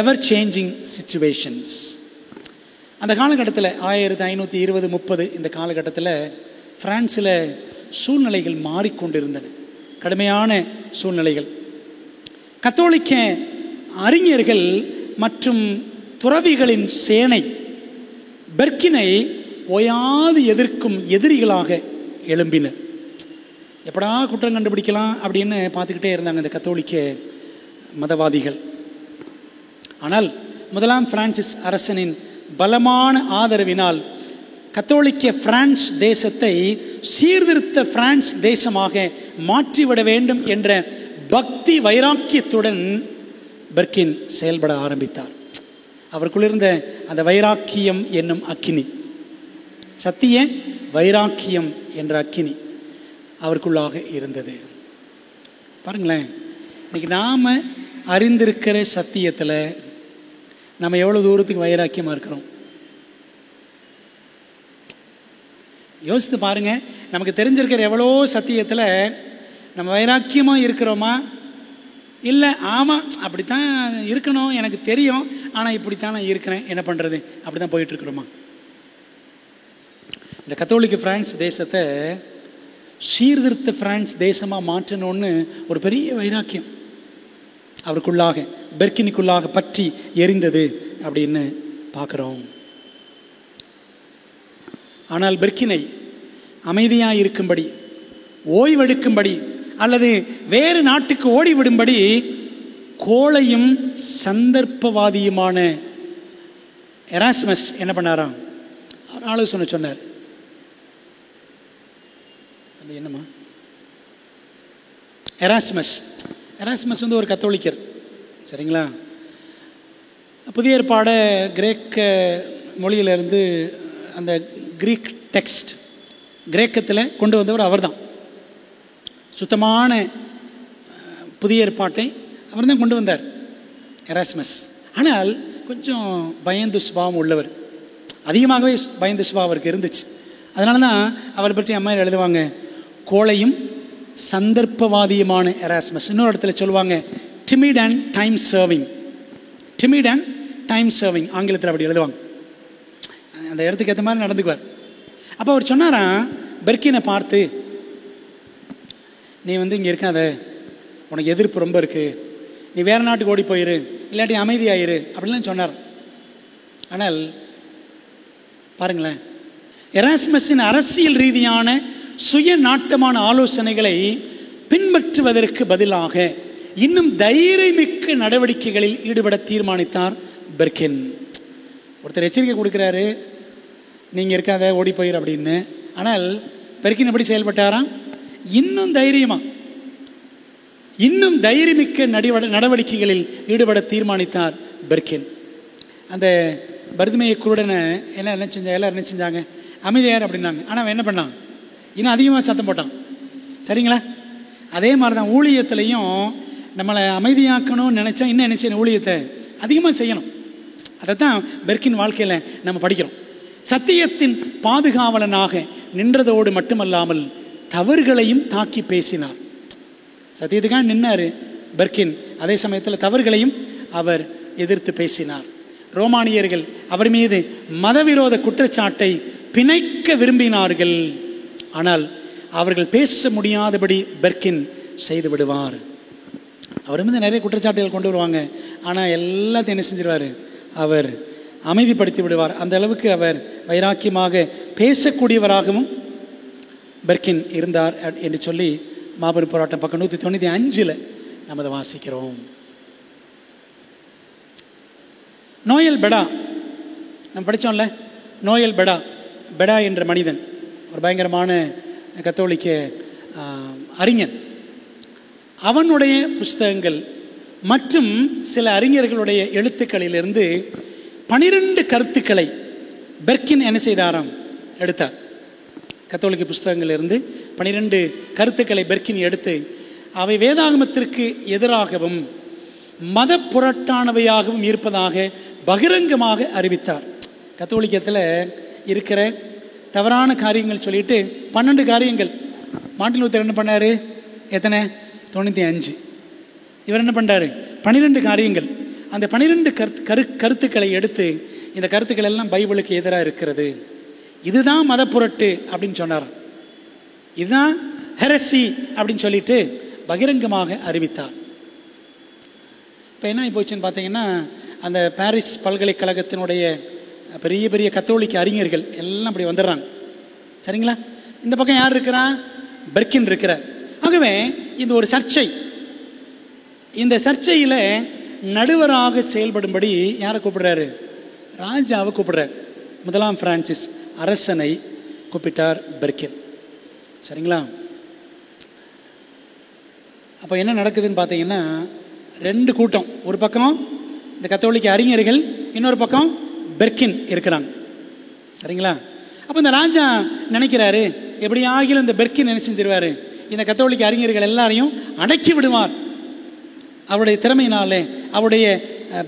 ever changing situations. அந்த காலகட்டத்தில் 1520-30 இந்த காலகட்டத்தில் பிரான்ஸில் சூழ்நிலைகள் மாறிக்கொண்டிருந்தன, கடுமையான சூழ்நிலைகள். கத்தோலிக்க அறிஞர்கள் மற்றும் துறவிகளின் சேனை பெர்கினை ஓயாது எதிர்க்கும் எதிரிகளாக எழும்பினர். எப்படா குற்றம் கண்டுபிடிக்கலாம் அப்படின்னு பார்த்துக்கிட்டே இருந்தாங்க இந்த கத்தோலிக்க மதவாதிகள். ஆனால் 1ஆம் பிரான்சிஸ் அரசனின் பலமான ஆதரவினால் கத்தோலிக்க பிரான்ஸ் தேசத்தை சீர்திருத்த பிரான்ஸ் தேசமாக மாற்றிவிட வேண்டும் என்ற பக்தி வைராக்கியத்துடன் பெர்கின் செயல்பட ஆரம்பித்தார். அவருக்குள்ளிருந்த அந்த வைராக்கியம் என்னும் அக்கினி, சத்திய வைராக்கியம் என்ற அக்கினி அவருக்குள்ளாக இருந்தது. பாருங்களேன், இன்னைக்கு நாம் அறிந்திருக்கிற சத்தியத்தில் நம்ம எவ்வளோ தூரத்துக்கு வைராக்கியமாக இருக்கிறோம் யோசித்து பாருங்க. நமக்கு தெரிஞ்சிருக்கிற எவ்வளோ சத்தியத்தில் நம்ம வைராக்கியமாக இருக்கிறோமா? இல்லை, ஆமாம் அப்படித்தான் இருக்கணும், எனக்கு தெரியும், ஆனால் இப்படித்தான் நான் இருக்கிறேன், என்ன பண்ணுறது, அப்படி தான் போயிட்டுருக்குறோமா? இந்த கத்தோலிக்க பிரான்ஸ் தேசத்தை சீர்திருத்த பிரான்ஸ் தேசமாக மாற்றணும்னு ஒரு பெரிய வைராக்கியம் அவருக்குள்ளாக, பெர்கினுக்குள்ளாக பற்றி எரிந்தது அப்படின்னு பார்க்குறோம். ஆனால் பெர்கினை அமைதியாக இருக்கும்படி, ஓய்வெடுக்கும்படி அல்லது வேறு நாட்டுக்கு ஓடிவிடும்படி கோழையும் சந்தர்ப்பவாதியுமான எராஸ்மஸ் என்ன பண்ணாராம்? அவர் ஆலோசனை சொன்னார். அது என்னம்மா? எராஸ்மஸ் வந்து ஒரு கத்தோலிக்கர், சரிங்களா? புதிய ஏற்பாடு கிரேக்க மொழியிலிருந்து அந்த கிரீக் டெக்ஸ்ட் கிரேக்கத்தில் கொண்டு வந்தவர் அவர் தான். சுத்தமான புதிய ஏற்பாட்டை அவர் தான் கொண்டு வந்தார் எராஸ்மஸ். ஆனால் கொஞ்சம் பயந்து சுபாவம் உள்ளவர், அதிகமாகவே பயந்து சுபாவம் அவருக்கு இருந்துச்சு. அதனால தான் அவரை பற்றி அம்மா எழுதுவாங்க, கோழையும் சந்தர்ப்பவாதியுமான எராஸ்மஸ். இன்னொரு இடத்துல சொல்லுவாங்க டிமிட் அண்ட் டைம் சர்விங், ஆங்கிலத்தில் அப்படி எழுதுவாங்க. அந்த இடத்துக்கு ஏற்ற மாதிரி நடந்துக்குவார். அப்போ அவர் சொன்னாராம் பெர்கினை பார்த்து, நீ வந்து இங்கே இருக்காத, உனக்கு எதிர்ப்பு ரொம்ப இருக்குது, நீ வேறு நாட்டுக்கு ஓடி போயிரு, இல்லாட்டி அமைதியாயிரு அப்படின்லாம் சொன்னார். ஆனால் பாருங்களேன், எராஸ்மஸின் அரசியல் ரீதியான சுய நாட்டமான ஆலோசனைகளை பின்பற்றுவதற்கு பதிலாக இன்னும் தைரியமிக்க நடவடிக்கைகளில் ஈடுபட தீர்மானித்தார் பெர்கின். ஒருத்தர் எச்சரிக்கை கொடுக்குறாரு, நீங்கள் இருக்காத ஓடி போயிரு அப்படின்னு. ஆனால் பெர்கின் எப்படி செயல்பட்டாராம்? இன்னும் தைரியமிக்க நடவடிக்கைகளில் ஈடுபட தீர்மானித்தார் பெர்கின். அந்த பர்துமையை குருடனை எல்லாரும் என்ன செஞ்சாங்க? அமைதியார் அப்படின்னாங்க. ஆனால் அவன் என்ன பண்ணான்? இன்னும் அதிகமாக சத்தம் போட்டான். சரிங்களா? அதே மாதிரி தான் ஊழியத்துலேயும் நம்மளை அமைதியாக்கணும்னு நினச்சா இன்னும் என்ன செய்யணும்? ஊழியத்தை அதிகமாக செய்யணும். அதை தான் பெர்கின் வாழ்க்கையில் நம்ம படிக்கிறோம். சத்தியத்தின் பாதுகாவலனாக நின்றதோடு மட்டுமல்லாமல் தவறுகளையும் தாக்கி பேசினார். சத்தியத்துக்காக நின்னார் பெர்கின், அதே சமயத்தில் தவறுகளையும் அவர் எதிர்த்து பேசினார். ரோமானியர்கள் அவர் மீது மதவிரோத குற்றச்சாட்டை பிணைக்க விரும்பினார்கள். ஆனால் அவர்கள் பேச முடியாதபடி பெர்கின் செய்து விடுவார். அவர் மீது நிறைய குற்றச்சாட்டுகள் கொண்டு வருவாங்க. ஆனால் எல்லாத்தையும் என்ன செஞ்சிருவார்? அவர் அமைதிப்படுத்தி விடுவார். அந்த அளவுக்கு அவர் வைராக்கியமாக பேசக்கூடியவராகவும் பெர்கின் இருந்தார் என்று சொல்லி மாபெரும் போராட்டம் பக்கம் 195 நம்ம அதை வாசிக்கிறோம். நோயல் பெடா நம்ம படித்தோம்ல. நோயல் பெடா, பெடா என்ற மனிதன் ஒரு பயங்கரமான கத்தோலிக்க அறிஞன். அவனுடைய புஸ்தகங்கள் மற்றும் சில அறிஞர்களுடைய எழுத்துக்களிலிருந்து 12 கருத்துக்களை பெர்கின் என்ன செய்தாராம்? எடுத்தார். கத்தோலிக்க புஸ்தகங்களிலிருந்து 12 கருத்துக்களை பெர்கின் எடுத்து அவை வேதாகமத்திற்கு எதிராகவும் மத புரட்டானவையாகவும் இருப்பதாக பகிரங்கமாக அறிவித்தார். கத்தோலிக்கத்தில் இருக்கிற தவறான காரியங்கள் சொல்லிட்டு 12 காரியங்கள். மார்ட்டின் லூத்தர் என்ன பண்ணார்? எத்தனை? 95. இவர் என்ன பண்ணுறாரு? 12 காரியங்கள். அந்த 12 கருத்துக்களை எடுத்து இந்த கருத்துக்கள் எல்லாம் பைபிளுக்கு எதிராக இருக்கிறது, இதுதான் மத புரட்டு அப்படின்னு சொன்னார், இதுதான் ஹெரசி அப்படின்னு சொல்லிட்டு பகிரங்கமாக அறிவித்தார். இப்போ என்ன போச்சுன்னு பார்த்தீங்கன்னா, அந்த பாரிஸ் பல்கலைக்கழகத்தினுடைய பெரிய பெரிய கத்தோலிக்க அறிஞர்கள் எல்லாம் அப்படி வந்துடுறாங்க. சரிங்களா? இந்த பக்கம் யார் இருக்கிறா? பெர்கின் இருக்கிறார். ஆகவே இது ஒரு சர்ச்சை. இந்த சர்ச்சையில் நடுவராக செயல்படும்படி யாரை கூப்பிடுறாரு? ராஜாவை கூப்பிடுறார். 1ஆம் பிரான்சிஸ் அரசனை கூப்பிட்டார் பெர்கின். சரிங்களா? அப்போ என்ன நடக்குதுன்னு பார்த்தீங்கன்னா, 2 கூட்டம். ஒரு பக்கம் இந்த கத்தோலிக்க அறிஞர்கள், இன்னொரு பக்கம் பெர்கின் இருக்கிறாங்க. சரிங்களா? அப்போ இந்த ராஜா நினைக்கிறாரு, எப்படி ஆகிலும் இந்த பெர்கின் என்ன செஞ்சிருவார்? இந்த கத்தோலிக்க அறிஞர்கள் எல்லாரையும் அடக்கி விடுவார். அவருடைய திறமையினாலே, அவருடைய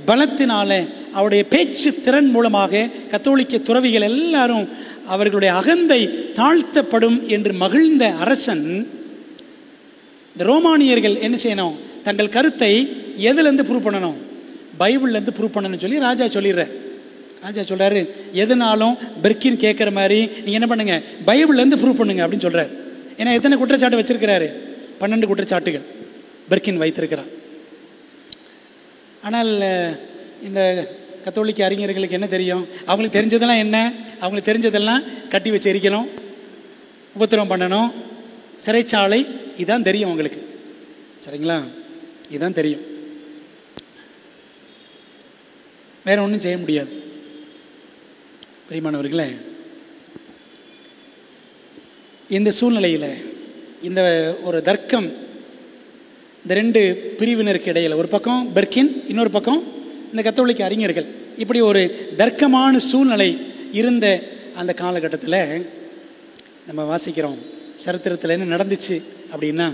பலத்தினாலே, அவருடைய பேச்சு திறன் மூலமாக கத்தோலிக்க துறவிகள் எல்லாரும் அவர்களுடைய அகந்தை தாழ்த்தப்படும் என்று மகிழ்ந்த அரசன், இந்த ரோமானியர்கள் என்ன செய்யணும்? தங்கள் கருத்தை எதுலேருந்து ப்ரூவ் பண்ணணும்? பைபிள்லேருந்து ப்ரூவ் பண்ணணும்னு சொல்லி ராஜா சொல்லிடுறார். ராஜா சொல்கிறாரு, எதுனாலும் பெர்கின் கேட்குற மாதிரி நீங்கள் என்ன பண்ணுங்க, பைபிள்லேருந்து ப்ரூவ் பண்ணுங்க அப்படின்னு சொல்கிறார். ஏன்னா எத்தனை குற்றச்சாட்டு வச்சிருக்கிறாரு? 12 குற்றச்சாட்டுகள் பெர்கின் வைத்திருக்கிறார். ஆனால் இந்த கத்தோலிக்க அறிஞர்களுக்கு என்ன தெரியும்? அவங்களுக்கு தெரிஞ்சதெல்லாம் என்ன? அவங்களுக்கு தெரிஞ்சதெல்லாம் கட்டி வச்சு எரிக்கணும், உபத்திரவம் பண்ணணும், சிறைச்சாலை, இதான் தெரியும் அவங்களுக்கு. சரிங்களா? இதுதான் தெரியும், வேற ஒன்றும் செய்ய முடியாது. பிரியமானவர்களே, இந்த சூழ்நிலையில் இந்த ஒரு தர்க்கம், இந்த 2 பிரிவினருக்கு இடையில், ஒரு பக்கம் பெர்கின், இன்னொரு பக்கம் இந்த கத்தோலிக்க அறிஞர்கள், இப்படி ஒரு தர்க்கமான சூழ்நிலை இருந்த அந்த காலகட்டத்தில் நம்ம வாசிக்கிறோம். சரித்திரத்தில் என்ன நடந்துச்சு அப்படின்னா,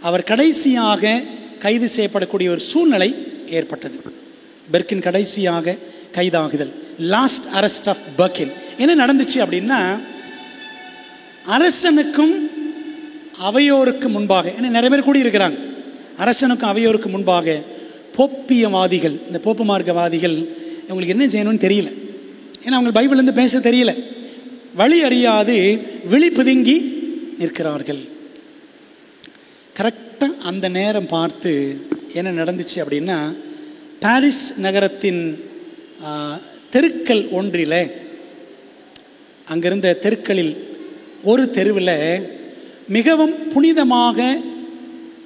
அவர் கடைசியாக கைது செய்யப்படக்கூடிய ஒரு சூழ்நிலை ஏற்பட்டது. பெர்கின் கடைசியாக கைதாகுதல், லாஸ்ட் அரெஸ்ட் ஆஃப் பெர்கின். என்ன நடந்துச்சு அப்படின்னா, அரசனுக்கும் அவையோருக்கு முன்பாக, ஏன்னா நிறைய பேர் கூடியிருக்கிறாங்க, அரசனுக்கும் அவையோருக்கு முன்பாக போப்பியவாதிகள், இந்த போப்பு மார்க்கவாதிகள், இவங்களுக்கு என்ன செய்யணும்னு தெரியல. ஏன்னா அவங்க பைபிள்லேருந்து பேச தெரியல, வழி அறியாது விழி பிதுங்கி நிற்கிறார்கள். கரெக்டாக அந்த நேரம் பார்த்து என்ன நடந்துச்சு அப்படின்னா, பாரிஸ் நகரத்தின் தெருக்கள் ஒன்றில், அங்கிருந்த தெருக்களில் ஒரு தெருவில் மிகவும் புனிதமாக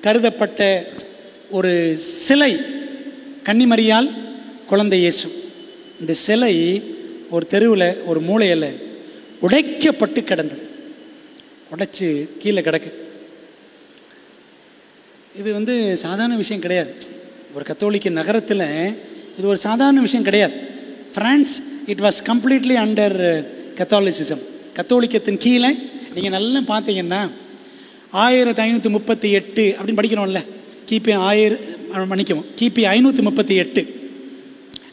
கருதப்பட்ட ஒரு சிலை, கன்னிமரியால் குழந்தை இயேசு, இந்த சிலை ஒரு தெருவில் ஒரு மூலையில் உடைக்கப்பட்டு கிடந்தது. உடைச்சு கீழே கிடக்கு. இது சாதாரண விஷயம் கிடையாது. ஒரு கத்தோலிக்க நகரத்தில் இது ஒரு சாதாரண விஷயம் கிடையாது. France, it was completely under Catholicism. கத்தோலிக்கத்தின் கீழே நீங்கள் நல்லா பார்த்தீங்கன்னா 1538 அப்படின்னு படிக்கிறோம்ல, கிபி 1000 மன்னிக்கவும் கிபி 538.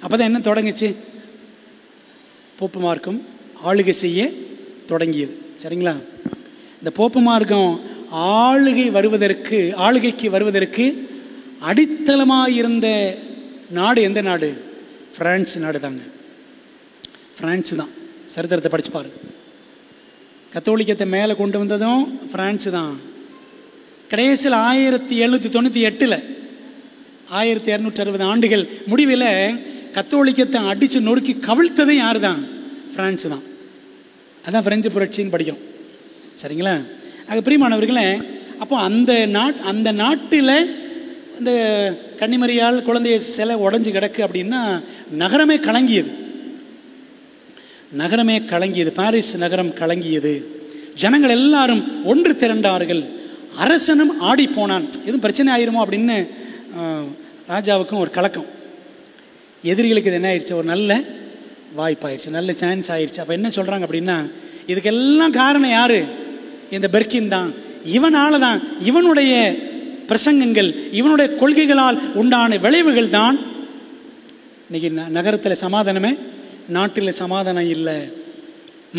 அப்போ தான் என்ன தொடங்குச்சு? போப்பு மார்க்கம் ஆளுகை செய்ய தொடங்கியது. சரிங்களா? இந்த போப்பு மார்க்கம் ஆளுகைக்கு வருவதற்கு அடித்தளமாக இருந்த நாடு எந்த நாடு? பிரான்ஸ் நாடு தாங்க. பிரான்ஸ் தான். சரித்திரத்தை படிச்சு பாருங்க. கத்தோலிக்கத்தை மேலே கொண்டு வந்ததும் பிரான்ஸ் தான். கடைசியில் 1798 1260 ஆண்டுகள் முடிவில் கத்தோலிக்கத்தை அடித்து நொறுக்கி கவிழ்த்தது யார் தான்? பிரான்ஸ் தான். அதான் பிரெஞ்சு புரட்சின்னு படிக்கிறோம். சரிங்களா? அது பிரியமானவர்களே, அப்போ அந்த நாட்டில் இந்த கன்னிமரியால் குழந்தைய சிலை உடஞ்சி கிடக்கு அப்படின்னா நகரமே கலங்கியது. பாரிஸ் நகரம் கலங்கியது. ஜனங்கள் எல்லாரும் ஒன்று திரண்டார்கள். அரசனும் ஆடி போனான். எதுவும் பிரச்சனை ஆயிருமோ அப்படின்னு ராஜாவுக்கும் ஒரு கலக்கம். எதிரிகளுக்கு இது என்ன ஆயிடுச்சு? ஒரு நல்ல வாய்ப்பாயிடுச்சு, நல்ல சான்ஸ் ஆயிடுச்சு. அப்போ என்ன சொல்கிறாங்க அப்படின்னா, இதுக்கெல்லாம் காரணம் யார்? இந்த பெர்கின் தான். இவனால தான், இவனுடைய பிரசங்கங்கள், இவனுடைய கொள்கைகளால் உண்டான விளைவுகள் தான் இன்னைக்கு நகரத்தில் சமாதானமே, நாட்டில் சமாதானம் இல்லை.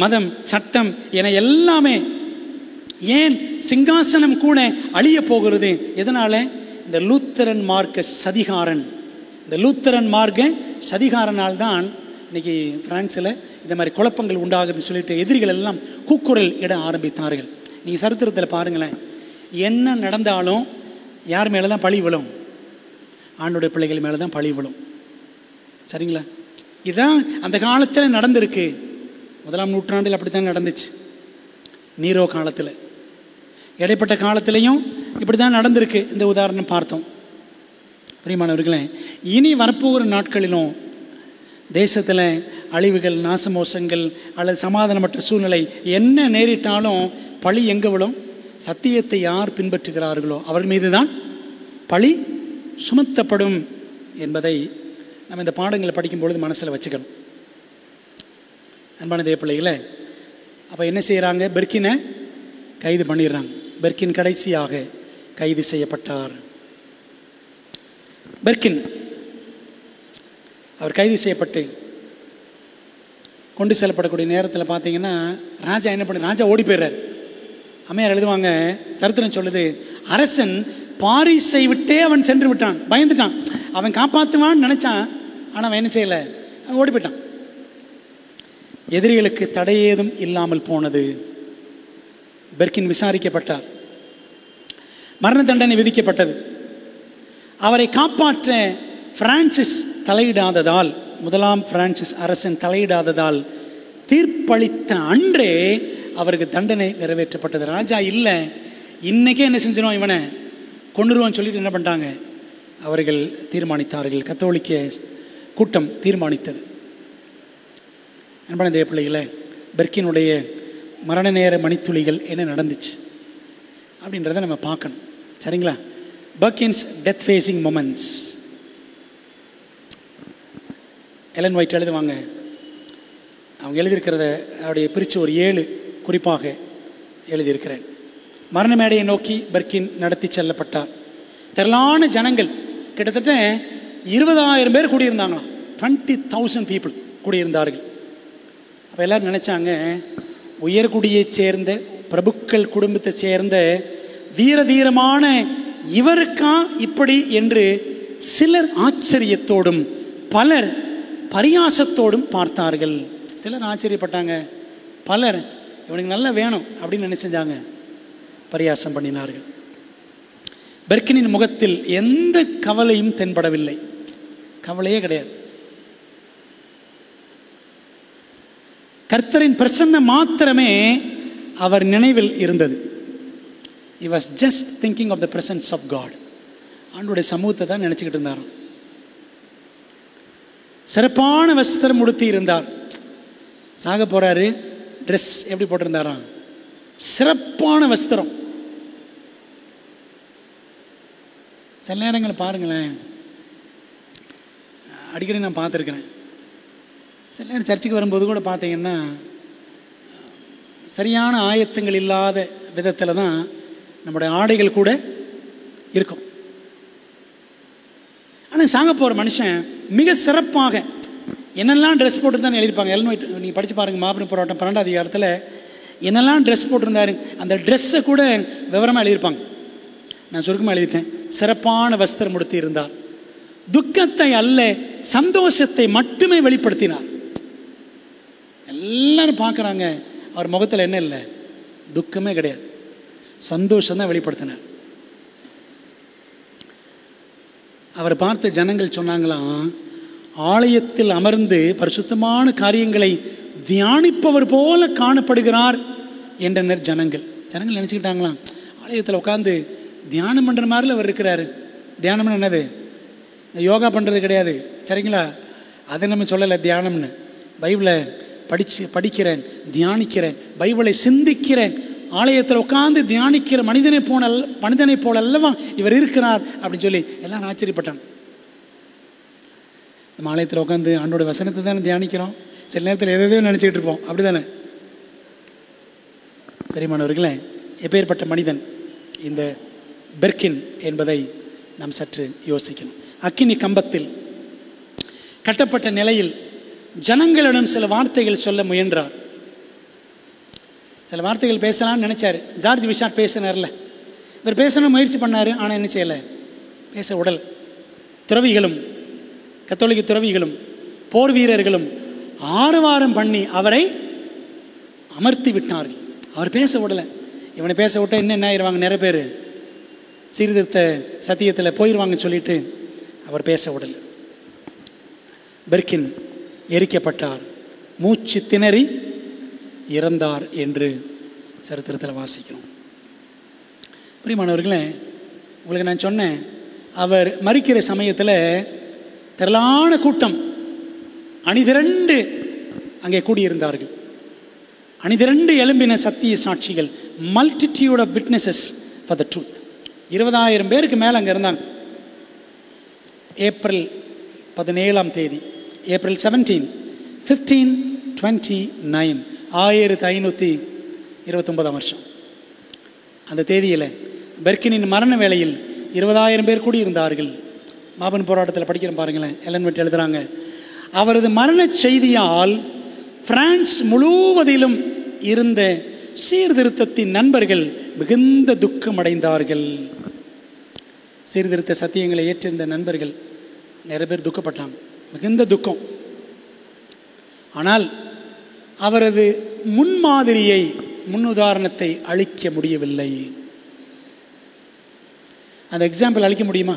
மதம், சட்டம் என எல்லாமே, ஏன் சிங்காசனம் கூட அழிய போகிறது. எதனால? இந்த லூத்தரன் மார்க்க சதிகாரனால் தான் இன்னைக்கு பிரான்ஸில் இந்த மாதிரி குழப்பங்கள் உண்டாகுதுன்னு சொல்லிட்டு எதிரிகள் எல்லாம் கூக்குரல் இட ஆரம்பித்தார்கள். நீங்கள் சரித்திரத்தில் பாருங்களேன், என்ன நடந்தாலும் யார் மேலே தான் பழி விழும்? ஆண்டோடைய பிள்ளைகள் மேலே தான் பழி விழும். சரிங்களா? இதுதான் அந்த காலத்தில் நடந்திருக்கு. 1ஆம் நூற்றாண்டில் அப்படித்தான் நடந்துச்சு. நீரோ காலத்தில், இடைப்பட்ட காலத்திலையும் இப்படி தான் நடந்திருக்கு. இந்த உதாரணம் பார்த்தோம். பிரியமானவர்களே, இனி வரப்போகிற நாட்களிலும் தேசத்தில் அழிவுகள், நாசமோசங்கள் அல்லது சமாதானமற்ற சூழ்நிலை என்ன நேரிட்டாலும் பழி எங்கே விழும்? சத்தியத்தை யார் பின்பற்றுகிறார்களோ அவர் மீது தான் பழி சுமத்தப்படும் என்பதை நம்ம இந்த பாடங்களை படிக்கும்பொழுது மனசில் வச்சுக்கணும். அன்பான தேவ பிள்ளைகளே, அப்போ என்ன செய்கிறாங்க? பெர்கினை கைது பண்ணிடுறாங்க. பெர்கின் கடைசியாக கைது செய்யப்பட்டார். பெர்கின் அவர் கைது செய்யப்பட்டு கொண்டு செல்லப்படக்கூடிய நேரத்தில் பார்த்தீங்கன்னா ராஜா என்ன பண்ண? ராஜா ஓடி போயிடுறார். அம்மையார் எழுதுவாங்க, சரித்திரம் சொல்லுது, அரசன் பாரிஸை விட்டே அவன் சென்று விட்டான். பயந்துட்டான். அவன் காப்பாற்றுவான்னு நினச்சான். ஆனால் அவன் என்ன செய்யலை, அவன் ஓடி போயிட்டான். எதிரிகளுக்கு தடையேதும் இல்லாமல் போனது. பெர்கின் விசாரிக்கப்பட்டார். மரண தண்டனை விதிக்கப்பட்டது. அவரை காப்பாற்ற பிரான்சிஸ் தலையிடாததால், 1ஆம் பிரான்சிஸ் அரசன் தலையிடாததால் தீர்ப்பளித்த அன்றே அவருக்கு தண்டனை நிறைவேற்றப்பட்டது. ராஜா இல்லை, இன்னைக்கே என்ன செஞ்சிடும், இவனை கொன்னுருவான்னு சொல்லிட்டு என்ன பண்ணிட்டாங்க? அவர்கள் தீர்மானித்தார்கள். கத்தோலிக்க கூட்டம் தீர்மானித்தது. அன்பான தேவ பிள்ளைகளே, பெர்கினுடைய மரண நேர மணித்துளிகள் என்ன நடந்துச்சு அப்படின்றத நம்ம பார்க்கணும். சரிங்களா? Perkins death facing moments. Elon white எழுதுவாங்க. அவங்க எழுதியிருக்கிறத அவருடைய பிரித்து ஒரு 7 குறிப்பாக எழுதியிருக்கிறேன். மரண மேடையை நோக்கி பெர்கின் நடத்தி செல்லப்பட்டார். திரளான ஜனங்கள், கிட்டத்தட்ட 20,000 பேர் கூடியிருந்தாங்களாம். 20,000 people கூடியிருந்தார்கள். அப்போ எல்லோரும் நினச்சாங்க, உயர்குடியைச் சேர்ந்த பிரபுக்கள் குடும்பத்தை சேர்ந்த வீரதீரமான இவருக்கா இப்படி என்று சிலர் ஆச்சரியத்தோடும் பலர் பரியாசத்தோடும் பார்த்தார்கள். சிலர் ஆச்சரியப்பட்டாங்க, பலர் இவனுக்கு நல்லா வேணும் அப்படின்னு என்ன செஞ்சாங்க? பரியாசம் பண்ணினார்கள். பெர்கினின் முகத்தில் எந்த கவலையும் தென்படவில்லை. கவலையே கிடையாது. கர்த்தரின் பிரசன்னம் மாத்திரமே அவர் நினைவில் இருந்தது. He was just thinking of the presence of God. ஆண்டோடைய சமூகத்தை தான் நினச்சிக்கிட்டு இருந்தாராம். சிறப்பான வஸ்திரம் உடுத்தி இருந்தார். சாக போகிறாரு, ட்ரெஸ் எப்படி போட்டிருந்தாராம்? சிறப்பான வஸ்திரம். சில நேரங்கள் பாருங்களேன், அடிக்கடி நான் பார்த்துருக்கிறேன். சில நேரம் சர்ச்சுக்கு வரும்போது கூட பார்த்தீங்கன்னா சரியான ஆயத்தங்கள் இல்லாத விதத்தில் தான் நம்முடைய ஆடைகள் கூட இருக்கும். ஆனால் சாக போகிற மனுஷன் மிக சிறப்பாக என்னெல்லாம் ட்ரெஸ் போட்டுருந்தான்னு எழுதியிருப்பாங்க. எல்மைட் நீங்கள் படித்து பாருங்கள், மாபெரும் போராட்டம் 12ஆம் அதிகாரத்தில் என்னெல்லாம் ட்ரெஸ் போட்டிருந்தாரு அந்த ட்ரெஸ்ஸை கூட விவரமாக எழுதியிருப்பாங்க. நான் சுருக்கமாக எழுதிட்டேன். சிறப்பான வஸ்திரம் உடுத்தி இருந்தார், துக்கத்தை அல்ல சந்தோஷத்தை மட்டுமே வெளிப்படுத்தினார். எல்லாரும் பார்க்குறாங்க, அவர் முகத்தில் என்ன இல்லை, துக்கமே கிடையாது, சந்தோஷம்தான் வெளிப்படுத்தினார். அவர் பார்த்த ஜனங்கள் சொன்னாங்களாம், ஆலயத்தில் அமர்ந்து பரிசுத்தமான காரியங்களை தியானிப்பவர் போல காணப்படுகிறார் என்றனர் ஜனங்கள். ஜனங்கள் நினச்சிக்கிட்டாங்களாம், ஆலயத்தில் உட்காந்து தியானம் பண்ணுற மாதிரில அவர் இருக்கிறாரு. தியானம்னு என்னது? யோகா பண்ணுறது கிடையாது, சரிங்களா? அதை நம்ம சொல்லலை தியானம்னு. பைபிளை படிக்கிறேன், தியானிக்கிறேன், பைபிளை சிந்திக்கிறேன், ஆலயத்தில் உட்காந்து தியானிக்கிற மனிதனை போல அல்லவா இவர் இருக்கிறார் அப்படின்னு சொல்லி எல்லாரும் ஆச்சரியப்பட்டாங்க. நம்ம ஆலயத்தில் உட்காந்து ஆண்டோட வசனத்தை தானே தியானிக்கிறோம், சில நேரத்தில் எதையோ நினச்சிக்கிட்டு இருப்போம், அப்படி தானே? பெரியமானவர்களே, எப்பேற்பட்ட மனிதன் இந்த பெர்கின் என்பதை நாம் சற்று யோசிக்கணும். அக்கினி கம்பத்தில் கட்டப்பட்ட நிலையில் ஜனங்களிடம் சில வார்த்தைகள் சொல்ல முயன்றார். சில வார்த்தைகள் பேசலாம்னு நினச்சார். ஜார்ஜ் விஷாட் பேசினார்ல, இவர் பேசணும் முயற்சி பண்ணார், ஆனால் என்ன செய்யலை, பேச உடல். துறவிகளும் கத்தோலிக்க துறவிகளும் போர் வீரர்களும் ஆரவாரம் பண்ணி அவரை அமர்த்தி விட்டார்கள். அவர் பேச விடலை. இவனை பேச விட்டால் இன்னும் என்ன ஆயிடுவாங்க, நிறைய பேர் சீர்திருத்த சத்தியத்தில் போயிடுவாங்கன்னு சொல்லிட்டு அவர் பேச விடலை. பெர்கின் எரிக்கப்பட்டார், மூச்சு திணறி இறந்தார் என்று சரித்திரத்தில் வாசிக்கிறோம். பிரியமானவர்களே, உங்களுக்கு நான் சொன்னேன், அவர் மரிக்கிற சமயத்தில் திரளான கூட்டம் அணிதிரண்டு அங்கே கூடியிருந்தார்கள். அணிதிரண்டு எழும்பின சத்திய சாட்சிகள், multitude of witnesses for the truth. 20,000 பேருக்கு மேலே அங்கே இருந்தாங்க. ஏப்ரல் 17ஆம் தேதி, ஏப்ரல் 17, 1529, 1529 வருஷம். அந்த தேதியில் பெர்கினின் மரண வேளையில் 20,000 பேர் கூடியிருந்தார்கள். மாபெரும் போராட்டத்தில் படிக்கிறேன் பாருங்களேன், எலன்வெட் எழுதுகிறாங்க, அவரது மரண செய்தியால் பிரான்ஸ் முழுவதிலும் இருந்த சீர்திருத்தத்தின் நண்பர்கள் மிகுந்த துக்கம் அடைந்தார்கள். சீர்திருத்த சத்தியங்களை ஏற்றிருந்த நண்பர்கள் நிறைய பேர் துக்கப்பட்டாங்க, மிகுந்த துக்கம். ஆனால் அவரது முன்மாதிரியை, முன்னுதாரணத்தை அளிக்க முடியவில்லை. அந்த எக்ஸாம்பிள் அளிக்க முடியுமா?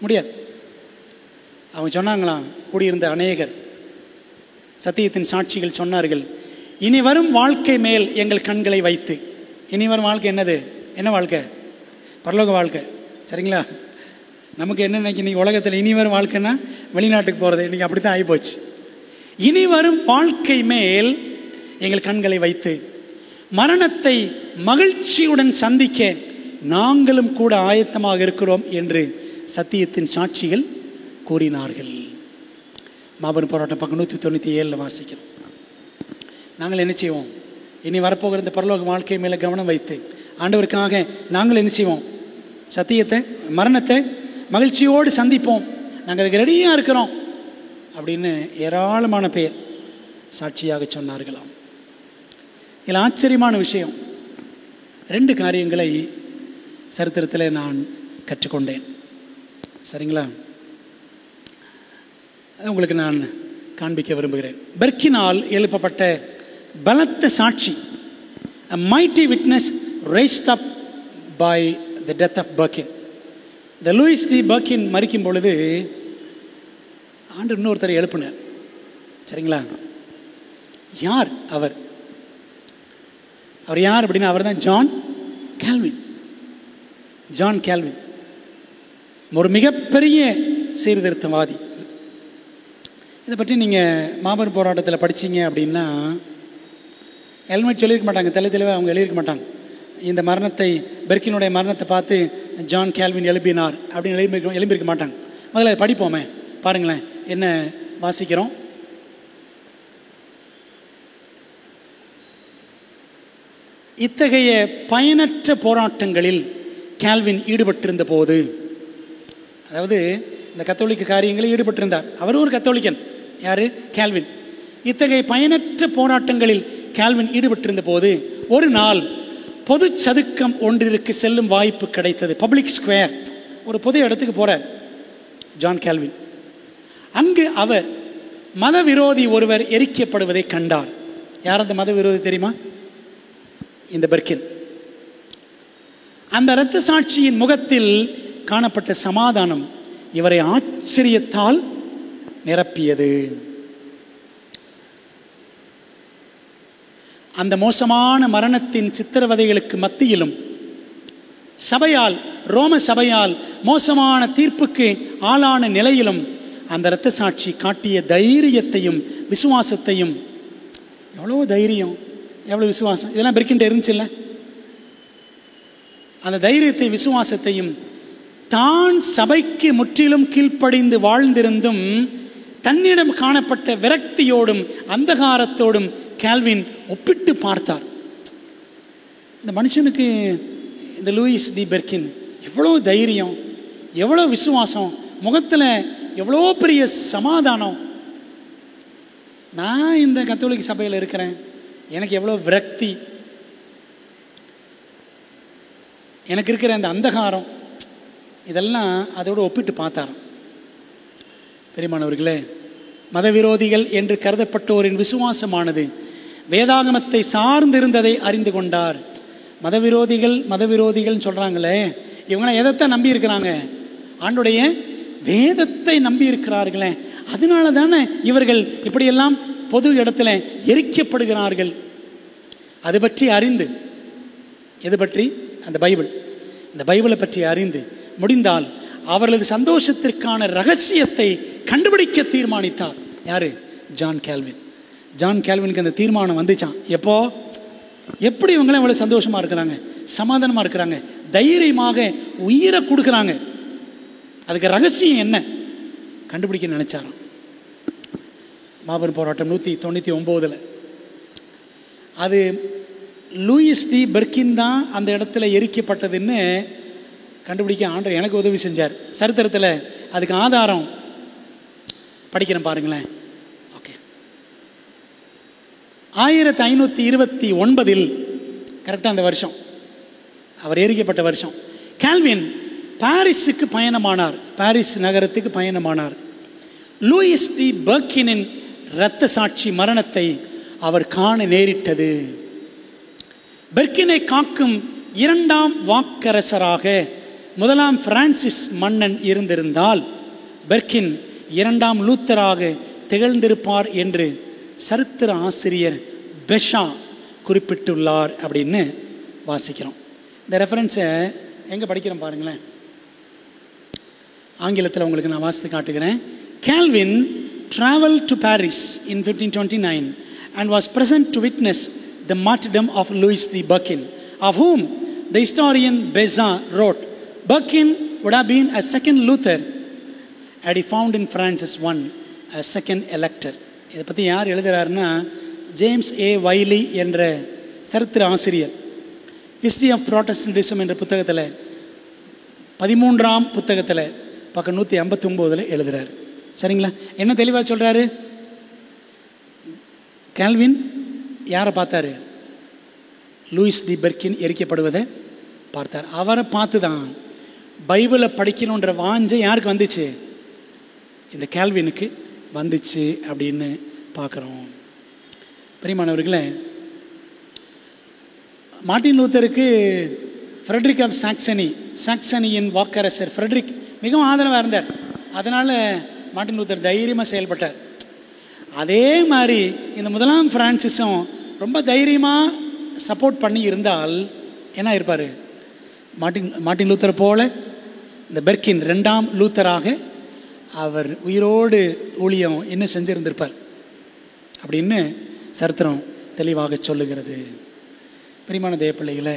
முடியாது. அவங்க சொன்னாங்களாம், கூடியிருந்த அநேகர் சத்தியத்தின் சாட்சிகள் சொன்னார்கள், இனி வரும் வாழ்க்கை மேல் எங்கள் கண்களை வைத்து. இனி வரும் வாழ்க்கை என்னது? என்ன வாழ்க்கை? பரலோக வாழ்க்கை, சரிங்களா? நமக்கு என்ன நினைக்க, இன்றைக்கி உலகத்தில் இனி வரும் வாழ்க்கைன்னா வெளிநாட்டுக்கு போகிறது, இன்றைக்கி அப்படி தான் ஆகிப்போச்சு. இனி வரும் வாழ்க்கை மேல் எங்கள் கண்களை வைத்து மரணத்தை மகிழ்ச்சியுடன் சந்திக்க நாங்களும் கூட ஆயத்தமாக இருக்கிறோம் என்று சத்தியத்தின் சாட்சிகள் கூறினார்கள். மாபெரும் போராட்டம் பக்கம் 197 வாசிக்கிறோம். நாங்கள் என்ன செய்வோம்? இனி வரப்போகிற இந்த பரலோக வாழ்க்கை மேலே கவனம் வைத்து ஆண்டவருக்காக நாங்கள் என்ன செய்வோம்? சத்தியத்தை, மரணத்தை மகிழ்ச்சியோடு சந்திப்போம், நாங்கள் அதுக்கு ரெடியாக இருக்கிறோம் அப்படின்னு ஏராளமான பேர் சாட்சியாக சொன்னார்களாம். இதில் ஆச்சரியமான விஷயம், 2 காரியங்களை சரித்திரத்தில் நான் கற்றுக்கொண்டேன், சரிங்களா? உங்களுக்கு நான் காண்பிக்க விரும்புகிறேன். பெர்கினால் எழுப்பப்பட்ட பலத்த சாட்சி, a mighty witness raised up by the death of Birkin. இந்த லூயிஸ் டி பர்கின் மரிக்கும் பொழுது ஆண்டு இன்னொருத்தரை எழுப்பினார், சரிங்களா? யார் அவர்? அவர் யார் அப்படின்னா, அவர் தான் ஜான் கால்வின். ஜான் கால்வின் ஒரு மிகப்பெரிய சீர்திருத்தவாதி. இதை பற்றி நீங்கள் மாபெரும் போராட்டத்தில் படித்தீங்க அப்படின்னா ஹெல்மெட் சொல்லியிருக்க மாட்டாங்க, தெளிவாக அவங்க எழுதியிருக்க மாட்டாங்க. இந்த மரணத்தை, பெர்கினுடைய மரணத்தை பார்த்து ஜான் கால்வின் எழுப்பினார் அப்படின்னு எழுப்பியிருக்க மாட்டாங்க. முதல்ல படிப்போமே, பாருங்களேன் என்ன வாசிக்கிறோம். இத்தகைய பயனற்ற போராட்டங்களில் கால்வின் ஈடுபட்டிருந்த போது, அதாவது இந்த கத்தோலிக்க காரியங்களில் ஈடுபட்டிருந்தார். அவர் ஒரு கத்தோலிக்கன். யார்? கால்வின். இத்தகைய பயனற்ற போராட்டங்களில் கால்வின் ஈடுபட்டிருந்த போது ஒரு நாள் பொது சதுக்கம் ஒன்றிற்கு செல்லும் வாய்ப்பு கிடைத்தது. பப்ளிக் ஸ்கொயர், ஒரு பொது இடத்துக்கு போகிறார் ஜான் கால்வின். அங்கு அவர் மத விரோதி ஒருவர் எரிக்கப்படுவதை கண்டார். யார் அந்த மத விரோதி தெரியுமா? இந்த பெர்கின். அந்த இரத்த சாட்சியின் முகத்தில் காணப்பட்ட சமாதானம் இவரை ஆச்சரியத்தால் நிரப்பியது. அந்த மோசமான மரணத்தின் சித்திரவதைகளுக்கு மத்தியிலும் சபையால், ரோம சபையால் மோசமான தீர்ப்புக்கு ஆளான நிலையிலும் அந்த இரத்த சாட்சி காட்டிய தைரியத்தையும் விசுவாசத்தையும், எவ்வளோ தைரியம், எவ்வளோ விசுவாசம், இதெல்லாம் பெர்கின்ட்ட இருந்துச்சுல்ல. அந்த தைரியத்தை விசுவாசத்தையும் தான் சபைக்கு முற்றிலும் கீழ்ப்படிந்து வாழ்ந்திருந்தும் தன்னிடம் காணப்பட்ட விரக்தியோடும் அந்தகாரத்தோடும் கால்வின் ஒப்பிட்டு பார்த்தார். இந்த மனுஷனுக்கு, இந்த லூயிஸ் டி பெர்கின், எவ்வளோ தைரியம், எவ்வளோ விசுவாசம், முகத்தில் எவ்வளோ பெரிய சமாதானம். நான் இந்த கத்தோலிக்க சபையில் இருக்கிறேன், எனக்கு எவ்வளோ விரக்தி, எனக்கு இருக்கிற அந்த அந்தகாரம், இதெல்லாம் அதோடு ஒப்பிட்டு பார்த்தார். பெரியமானவர்களே, மதவிரோதிகள் என்று கருதப்பட்டோரின் விசுவாசமானது வேதாகமத்தை சார்ந்திருந்ததை அறிந்து கொண்டார். மதவிரோதிகள் சொல்கிறாங்களே, இவங்களாம் எதைத்தான் நம்பி இருக்கிறாங்க? ஆண்டுடைய வேதத்தை நம்பி இருக்கிறார்களே. அதனால தானே இவர்கள் இப்படியெல்லாம் பொது இடத்துல எரிக்கப்படுகிறார்கள். அது பற்றி அறிந்து, எது பற்றி? அந்த பைபிள், இந்த பைபிளை பற்றி அறிந்து முடிந்தால் அவர்களது சந்தோஷத்திற்கான ரகசியத்தை கண்டுபிடிக்க தீர்மானித்தார். யாரு? John Calvin. ஜான் கால்வினுக்கு அந்த தீர்மானம் வந்துச்சான். எப்போ? எப்படி இவங்களாம் இவ்வளோ சந்தோஷமாக இருக்கிறாங்க, சமாதானமாக இருக்கிறாங்க, தைரியமாக உயிரை கொடுக்குறாங்க, அதுக்கு ரகசியம் என்ன கண்டுபிடிக்க நினைச்சாராம். மாபெரும் போராட்டம் 199. அது லூயிஸ் டி பெர்கின் தான் அந்த இடத்துல எரிக்கப்பட்டதுன்னு கண்டுபிடிக்க ஆண்டவர் எனக்கு உதவி செஞ்சார். சரித்திரத்தில் அதுக்கு ஆதாரம் படிக்கிறேன் பாருங்களேன். ஓகே, 1529 கரெக்டாக அந்த வருஷம், அவர் எரிக்கப்பட்ட வருஷம், கால்வின் பாரிஸுக்கு பயணமானார். பாரிஸ் நகரத்துக்கு பயணமானார். லூயிஸ் டி பெர்கினின் இரத்த சாட்சி மரணத்தை அவர் காண நேரிட்டது. பெர்கினை காக்கும் இரண்டாம் வாக்கரசராக முதலாம் பிரான்சிஸ் மன்னன் இருந்திருந்தால் பெர்கின் இரண்டாம் லூத்தராக திகழ்ந்திருப்பார் என்று சரித்திர ஆசிரியர் பெஷா குறிப்பிட்டுள்ளார் அப்படின்னு வாசிக்கிறோம். இந்த ரெஃபரன்ஸை எங்கே படிக்கிறோம் பாருங்களேன். ஆங்கிலத்தில் உங்களுக்கு நான் வாசித்து காட்டுகிறேன். Calvin traveled to Paris in 1529 and was present to witness the martyrdom of Louis de Berquin, of whom the historian Bézat wrote, Berquin would have been a second Luther had he found in Francis I a second elector. இதை பற்றி யார் எழுதுகிறாருன்னா, James A வைலி என்ற சரித்திர ஆசிரியர் history of ப்ராட்டஸ்டன்டிசம் என்ற புத்தகத்தில் 13ஆம் புத்தகத்தில் பக்கம் 159 எழுதுகிறார். சரிங்களா? என்ன தெளிவாக சொல்கிறாரு? கால்வின் யாரை பார்த்தாரு? லூயிஸ் டி பெர்கின் எரிக்கப்படுவதை பார்த்தார். அவரை பார்த்து தான் பைபிளை படிக்கணுன்ற வாஞ்சை யாருக்கு வந்துச்சு? இந்த கால்வினுக்கு வந்துச்சு அப்படின்னு பார்க்குறோம். பிரியமானவர்களே, மார்ட்டின் லூத்தருக்கு ஃப்ரெட்ரிக் ஆஃப் சாக்சனியின் வாக்கரசர் ஃப்ரெட்ரிக் மிகவும் ஆதரவாக இருந்தார். அதனால் மார்ட்டின் லூத்தர் தைரியமாக செயல்பட்டார். அதே மாதிரி இந்த முதலாம் பிரான்சிஸும் ரொம்ப தைரியமாக சப்போர்ட் பண்ணி இருந்தால் என்ன இருப்பார்? மார்ட்டின் லூத்தர் போல இந்த பெர்கின் ரெண்டாம் லூத்தராக அவர் உயிரோடு ஊழியம் என்ன செஞ்சிருந்திருப்பார் அப்படின்னு சரித்திரம் தெளிவாக சொல்லுகிறது. பிரியமான தேவ பிள்ளைகளே,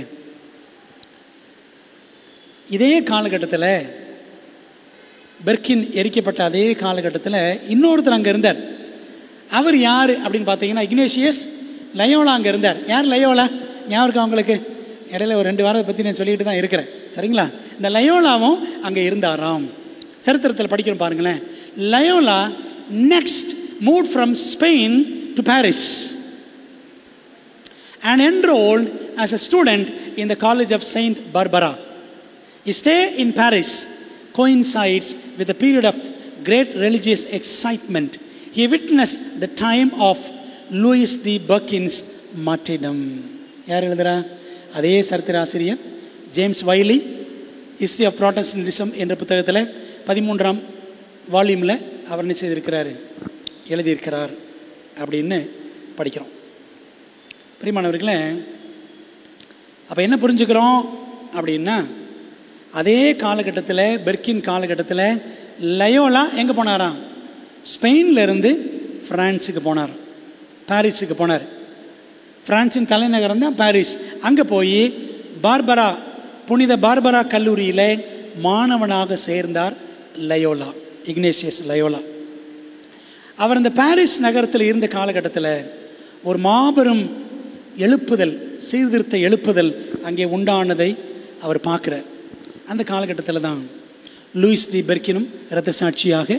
இதே காலகட்டத்தில் பெர்கின் எரிக்கப்பட்ட அதே காலகட்டத்தில் இன்னொருத்தர் அங்கே இருந்தார். அவர் யார் அப்படின்னு பார்த்தீங்கன்னா, இக்னேஷியஸ் லயோலா அங்கே இருந்தார். யார் லயோலா? ஞாபகம் இருக்கா உங்களுக்கு? இடையில ஒரு 2 வாரத்தை பற்றி நான் சொல்லிட்டு தான் இருக்கிறேன், சரிங்களா? இந்த லயோலாவும் அங்கே இருந்தாராம். சரித்திரத்தில் படிக்கிறோம் பாருங்களேன். Loyola next moved from Spain to Paris and enrolled as a student in the College of Saint Barbara. His stay in Paris coincides with a period of great religious excitement. He witnessed the time of Louis D. Berkin's martyrdom. யார் எழுதுறா? அதே சரித்திர ஆசிரியர் James வைலி history of ப்ராட்டஸ்டன்டிசம் என்ற புத்தகத்தில் 13ஆம் வால்யூமில் அவர் என்ன செய்திருக்கிறார், எழுதியிருக்கிறார் அப்படின்னு படிக்கிறோம். பிரியமானவர்களே, அப்போ என்ன புரிஞ்சுக்கிறோம் அப்படின்னா, அதே காலகட்டத்தில் பெர்கின் காலகட்டத்தில் லயோலா எங்கே போனாராம்? ஸ்பெயின்லேருந்து ஃப்ரான்ஸுக்கு போனார், பாரிஸுக்கு போனார். ஃப்ரான்ஸின் தலைநகரம் தான் பாரிஸ். அங்கே போய் பார்பரா, புனித பார்பரா கல்லூரியில் மாணவனாக சேர்ந்தார் லயோலா, இக்னேஷியஸ் லயோலா. அவர் இந்த பாரிஸ் நகரத்தில் இருந்த காலகட்டத்தில் ஒரு மாபெரும் எழுப்புதல், சீர்திருத்த எழுப்புதல் அங்கே உண்டானதை அவர் பார்க்குறார். அந்த காலகட்டத்தில் தான் லூயிஸ் டி பெர்கினும் இரத்த சாட்சியாக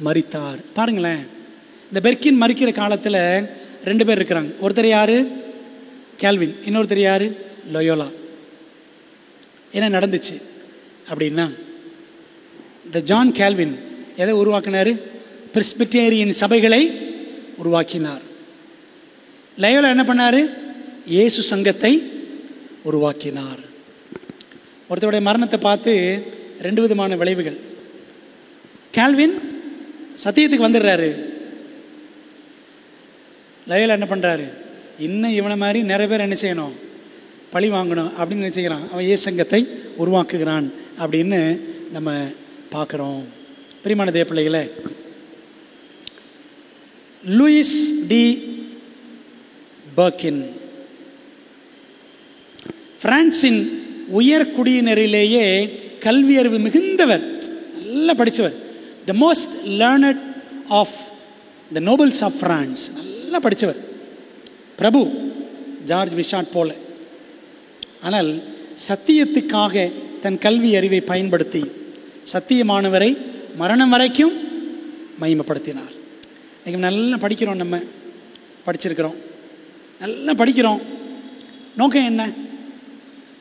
மரித்தார். பாருங்களேன், இந்த பெர்கின் மரிக்கிற காலத்தில் 2 பேர் இருக்கிறாங்க. ஒருத்தர் யார்? கேல்வின். இன்னொருத்தர் யார்? லயோலா. என்ன நடந்துச்சு அப்படின்னா, இந்த ஜான் கேல்வின் எதை உருவாக்கினார்? பிரெஸ்பிட்டேரியன் சபைகளை உருவாக்கினார். லயோலா என்ன பண்ணார்? இயேசு சங்கத்தை உருவாக்கினார். ஒருத்தருடைய மரணத்தை பார்த்து 2 விதமான விளைவுகள். கேல்வின் சத்தியத்துக்கு வந்துடுறாரு. லயோலா என்ன பண்ணுறாரு? இன்னும் இவனை மாதிரி நிறைய பேர் என்ன செய்யணும், பழி வாங்கணும் அப்படின்னு என்ன செய்கிறான், அவன் இயேசு சங்கத்தை உருவாக்குகிறான் அப்படின்னு நம்ம பார்க்குறோம். பிரியமான தேவ பிள்ளைகளே, லூயிஸ் டி பெர்கின் பிரான்சின் உயர் குடியினரிலேயே கல்வியறிவு மிகுந்தவர், நல்லா படித்தவர். The most learned of the nobles of France, நல்லா படித்தவர். பிரபு ஜார்ஜ் விஷாட் போல. ஆனால் சத்தியத்துக்காக தன் கல்வி அறிவை பயன்படுத்தி சத்தியமானவரை மரணம் வரைக்கும் மகிமைப்படுத்தினார். இன்றைக்கி நல்லா படிக்கிறோம், நம்ம படிச்சிருக்கிறோம், நல்லா படிக்கிறோம். நோக்கம் என்ன?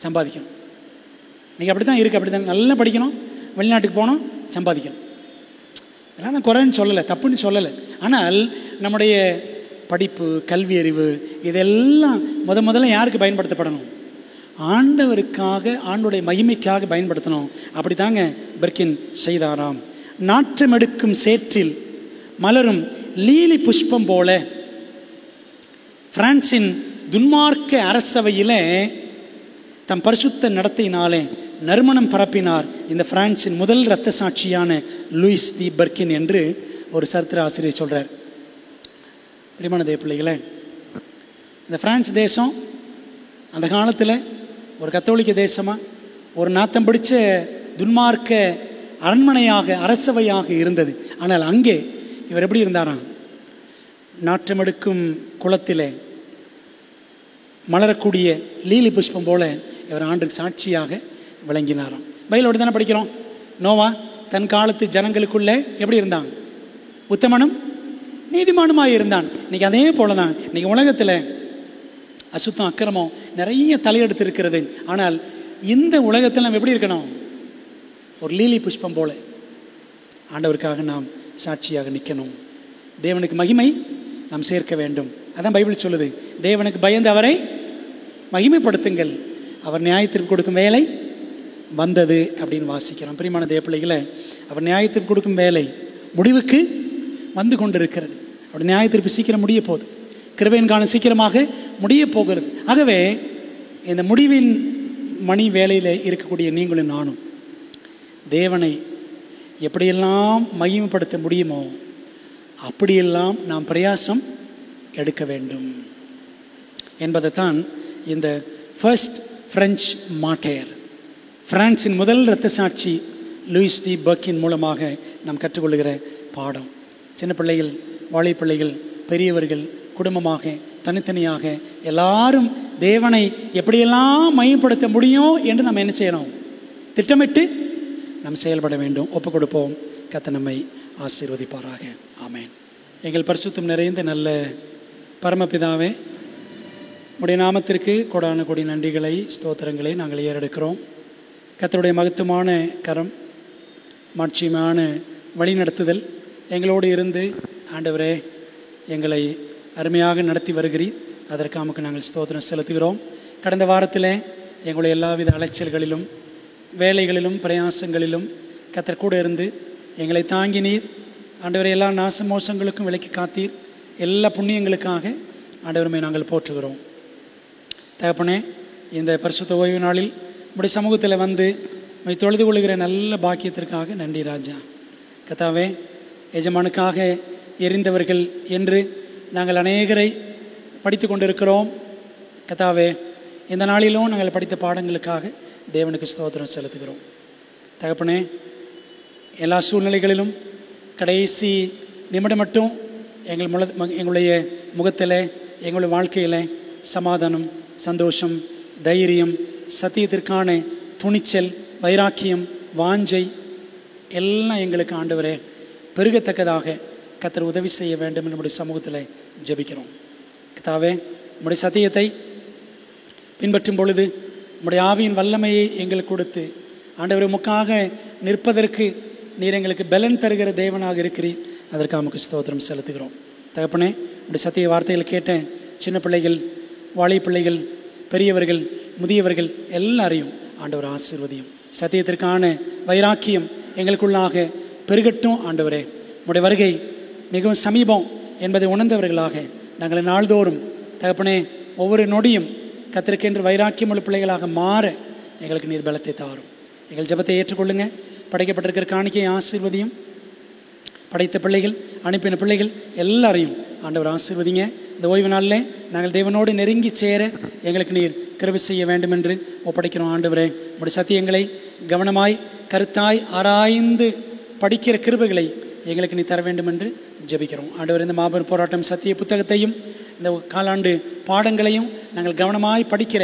சம்பாதிக்கணும். இன்றைக்கி அப்படி தான் இருக்குது, அப்படி தான். நல்லா படிக்கணும், வெளிநாட்டுக்கு போகணும், சம்பாதிக்கணும். இதெல்லாம் நான் குறைன்னு சொல்லலை, தப்புன்னு சொல்லலை. ஆனால் நம்முடைய படிப்பு, கல்வி அறிவு இதெல்லாம் முதல்ல யாருக்கு பயன்படுத்தப்படணும்? ஆண்டவருக்காக, ஆண்டோடைய மகிமைக்காக பயன்படுத்தணும். அப்படி தாங்க பெர்கின் செய்தாராம். நாற்றமெடுக்கும் சேற்றில் மலரும் லீலி புஷ்பம் போல பிரான்சின் துன்மார்க்க அரசவையில் தம் பரிசுத்த நடத்தையினாலே நறுமணம் பரப்பினார் இந்த பிரான்சின் முதல் இரத்த சாட்சியான லூயிஸ் டி பெர்கின் என்று ஒரு சரித்திர ஆசிரியர் சொல்கிறார். பிரியமான தேவ பிள்ளைகளே, இந்த பிரான்ஸ் தேசம் அந்த காலத்தில் ஒரு கத்தோலிக்க தேசமாக, ஒரு நாத்தம் பிடிச்ச துன்மார்க்க அரண்மனையாக, அரசவையாக இருந்தது. ஆனால் அங்கே இவர் எப்படி இருந்தாராம்? நாற்றமெடுக்கும் குளத்திலே மலரக்கூடிய லீலி புஷ்பம் போல இவர் ஆண்டுக்கு சாட்சியாக விளங்கினாராம். பைபிளோடு தானே படிக்கிறோம். நோவா தன் காலத்து ஜனங்களுக்குள்ளே எப்படி இருந்தான்? உத்தமனும் நீதிமானுமாய் இருந்தான். இன்றைக்கி அதே போல தான். இன்றைக்கி உலகத்தில் அசுத்தம், அக்கிரமம் நிறைய தலையெடுத்து இருக்கிறது. ஆனால் இந்த உலகத்தில் நம்ம எப்படி இருக்கணும்? ஒரு லீலி புஷ்பம் போல ஆண்டவருக்காக நாம் சாட்சியாக நிற்கணும். தேவனுக்கு மகிமை நாம் சேர்க்க வேண்டும். அதான் பைபிள் சொல்லுது, தேவனுக்கு பயந்து அவரை மகிமைப்படுத்துங்கள், அவர் நியாயத்திற்கு கொடுக்கும் வேலை வந்தது அப்படின்னு வாசிக்கிறோம். பிரியமான தேவ பிள்ளைகளை, அவர் நியாயத்திற்கு கொடுக்கும் வேலை முடிவுக்கு வந்து கொண்டிருக்கிறது. அவருடைய நியாயத்திற்கு சீக்கிரம் முடிய போகுது. கிருபையின் காலம் சீக்கிரமாக முடிய போகிறது. ஆகவே இந்த முடிவின் மணி வேலையில் இருக்கக்கூடிய நீங்களும் நானும் தேவனை எப்படியெல்லாம் மகிமைப்படுத்த முடியுமோ அப்படியெல்லாம் நாம் பிரயாசம் எடுக்க வேண்டும் என்பதைத்தான் இந்த ஃபர்ஸ்ட் பிரெஞ்சு மார்டைர், பிரான்சின் முதல் இரத்த சாட்சி லூயிஸ் டி பெர்கின் மூலமாக நாம் கற்றுக்கொள்கிற பாடம். சின்ன பிள்ளைகள், வாழை பிள்ளைகள், பெரியவர்கள், குடும்பமாக, தனித்தனியாக எல்லாரும் தேவனை எப்படியெல்லாம் மையப்படுத்த முடியும் என்று நம்ம என்ன செய்யணும்? திட்டமிட்டு நாம் செயல்பட வேண்டும். ஒப்புக் கொடுப்போம். கர்த்தர் நம்மை ஆசீர்வதிப்பாராக. ஆமென். எங்கள் பரிசுத்தம் நிறைந்த நல்ல பரமபிதாவே, உம்முடைய நாமத்திற்கு கோடான கோடி நன்றிகளை ஸ்தோத்திரங்களை நாங்கள் ஏறெடுக்கிறோம். கர்த்தருடைய மகத்துவமான கரம், மாட்சியமான வழிநடத்துதல் எங்களோடு இருந்து ஆண்டவரே எங்களை அருமையாக நடத்தி வருகிறீர். அதற்கு நமக்கு நாங்கள் ஸ்தோத்திரம் செலுத்துகிறோம். கடந்த வாரத்தில் எங்களுடைய எல்லாவித அலைச்சல்களிலும் வேலைகளிலும் பிரயாசங்களிலும் கர்த்தர் கூட இருந்து எங்களை தாங்கினீர். ஆண்டவரை எல்லா நாச மோசங்களுக்கும் விலக்கி காத்தீர். எல்லா புண்ணியங்களுக்காக ஆண்டவருமே நாங்கள் போற்றுகிறோம். தகப்பனே, இந்த பரிசுத்த ஓய்வு நாளில் உம்முடைய சமூகத்தில் வந்து உம்மை தொழுது கொள்கிற நல்ல பாக்கியத்திற்காக நன்றி ராஜா. கர்த்தாவே, எஜமானுக்காக எரிந்தவர்கள் என்று நாங்கள் அநேகரை படித்து கொண்டிருக்கிறோம். கர்த்தாவே, இந்த நாளிலும் நாங்கள் படித்த பாடங்களுக்காக தேவனுக்கு ஸ்தோத்திரம் செலுத்துகிறோம். தகப்பனே, எல்லா சூழ்நிலைகளிலும் கடைசி நிமிடம் மட்டும் எங்களுடைய முகத்தில், எங்களுடைய வாழ்க்கையில் சமாதானம், சந்தோஷம், தைரியம், சத்தியத்திற்கான துணிச்சல், வைராக்கியம், வாஞ்சை எல்லாம் எங்களுக்கு ஆண்டவரே பெருகத்தக்கதாக கர்த்தர் உதவி செய்ய வேண்டும் என்று நம்முடைய சமூகத்தில் ஜெபிக்கிறோம். கர்த்தாவே, நம்முடைய சத்தியத்தை பின்பற்றும் பொழுது நம்முடைய ஆவியின் வல்லமையை எங்களுக்கு கொடுத்து ஆண்டவரை உமக்காக நிற்பதற்கு நீர் எங்களுக்கு பலன் தருகிற தேவனாக இருக்கிறீர். அதற்கு நமக்கு ஸ்தோத்திரம் செலுத்துகிறோம். தகப்பனே, நம்முடைய சத்திய வார்த்தைகளை கேட்ட சின்ன பிள்ளைகள், வாலிப பிள்ளைகள், பெரியவர்கள், முதியவர்கள் எல்லாரையும் ஆண்டவர் ஆசீர்வதியும். சத்தியத்திற்கான வைராக்கியம் எங்களுக்குள்ளாக பெருகட்டும். ஆண்டவரே, நம்முடைய வருகை மிகவும் சமீபம் என்பதை உணர்ந்தவர்களாக நாங்கள் நாள்தோறும் தகப்பனே ஒவ்வொரு நொடியும் கர்த்தருக்கென்று வைராக்கியம் உள்ள பிள்ளைகளாக மாற எங்களுக்கு நீர் பலத்தை தாரும். எங்கள் ஜெபத்தை ஏற்றுக்கொள்ளுங்க. படைக்கப்பட்டிருக்கிற காணிக்கையை ஆசீர்வதியும். படைத்த பிள்ளைகள், அனுப்பின பிள்ளைகள் எல்லாரையும் ஆண்டவர் ஆசீர்வதிங்க. இந்த ஓய்வு நாளில் நாங்கள் தேவனோடு நெருங்கி சேர எங்களுக்கு நீர் கிருபை செய்ய வேண்டும் என்று ஒப்படைக்கிறோம். ஆண்டவரே, உம்முடைய சத்தியங்களை கவனமாய் கருத்தாய் ஆராய்ந்து படிக்கிற கிருபைகளை எங்களுக்கு நீ தர வேண்டும் என்று ஜெபிக்கிறோம். ஆண்டவர், இந்த மாபெரும் போராட்டம் சத்திய புத்தகத்தையும் இந்த காலாண்டு பாடங்களையும் நாங்கள் கவனமாய் படிக்கிற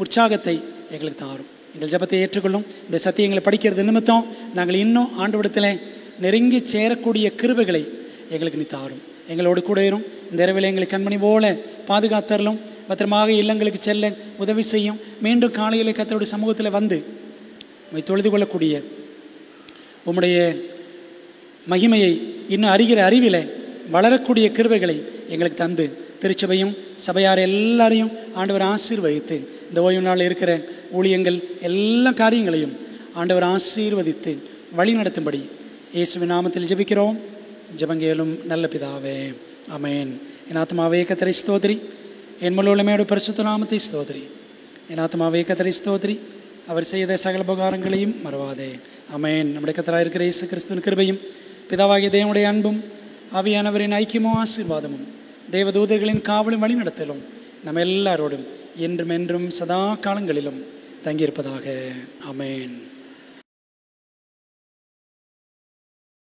உற்சாகத்தை எங்களுக்கு தாரும். எங்கள் ஜெபத்தை ஏற்றுக்கொள்ளும். இந்த சத்தியங்களை படிக்கிறது நிமித்தம் நாங்கள் இன்னும் ஆண்டவரிடத்தில் நெருங்கி சேரக்கூடிய கிருபைகளை எங்களுக்கு நீ தாரும். எங்களோடு கூட இரும். இந்த இரவில் எங்களை கண்மணி போல பாதுகாத்தரலும். பத்திரமாக இல்லங்களுக்கு செல்ல உதவி செய்யும். மீண்டும் காலையில் கர்த்தருடைய சமூகத்தில் வந்து உம்மை தொழுது கொள்ளக்கூடிய உம்முடைய மகிமையை இன்னும் அறிகிற அறிவில் வளரக்கூடிய கிருபைகளை எங்களுக்கு தந்து திருச்சபையும் சபையார் எல்லாரையும் ஆண்டவர் ஆசீர்வதித்து இந்த ஓய்வு நாள் இருக்கிற ஊழியங்கள் எல்லா காரியங்களையும் ஆண்டவர் ஆசீர்வதித்து வழி நடத்தும்படி இயேசுவின் நாமத்தில் ஜெபிக்கிறோம். ஜெபங்கேலும் நல்ல பிதாவே, ஆமென். என் ஆத்மாவே கர்த்தரை ஸ்தோத்திரி, என் முழுமையோடு பரிசுத்த நாமத்தை ஸ்தோத்திரி. என் ஆத்மாவே கர்த்தரை ஸ்தோத்திரி, அவர் செய்த சகல உபகாரங்களையும் மறவாதே. ஆமென். நம்முடைய கர்த்தராக இருக்கிற இயேசு கிறிஸ்துவின் கிருபையும் பிதாவாகிய தேவனுடைய அன்பும் ஆவியானவரின் ஐக்கியமும் ஆசீர்வாதமும் தேவதூதர்களின் காவலும் வழி நடத்தலும் நம்ம எல்லாரோடும் என்றும் என்றும் சதா காலங்களிலும் தங்கியிருப்பதாக. ஆமென்.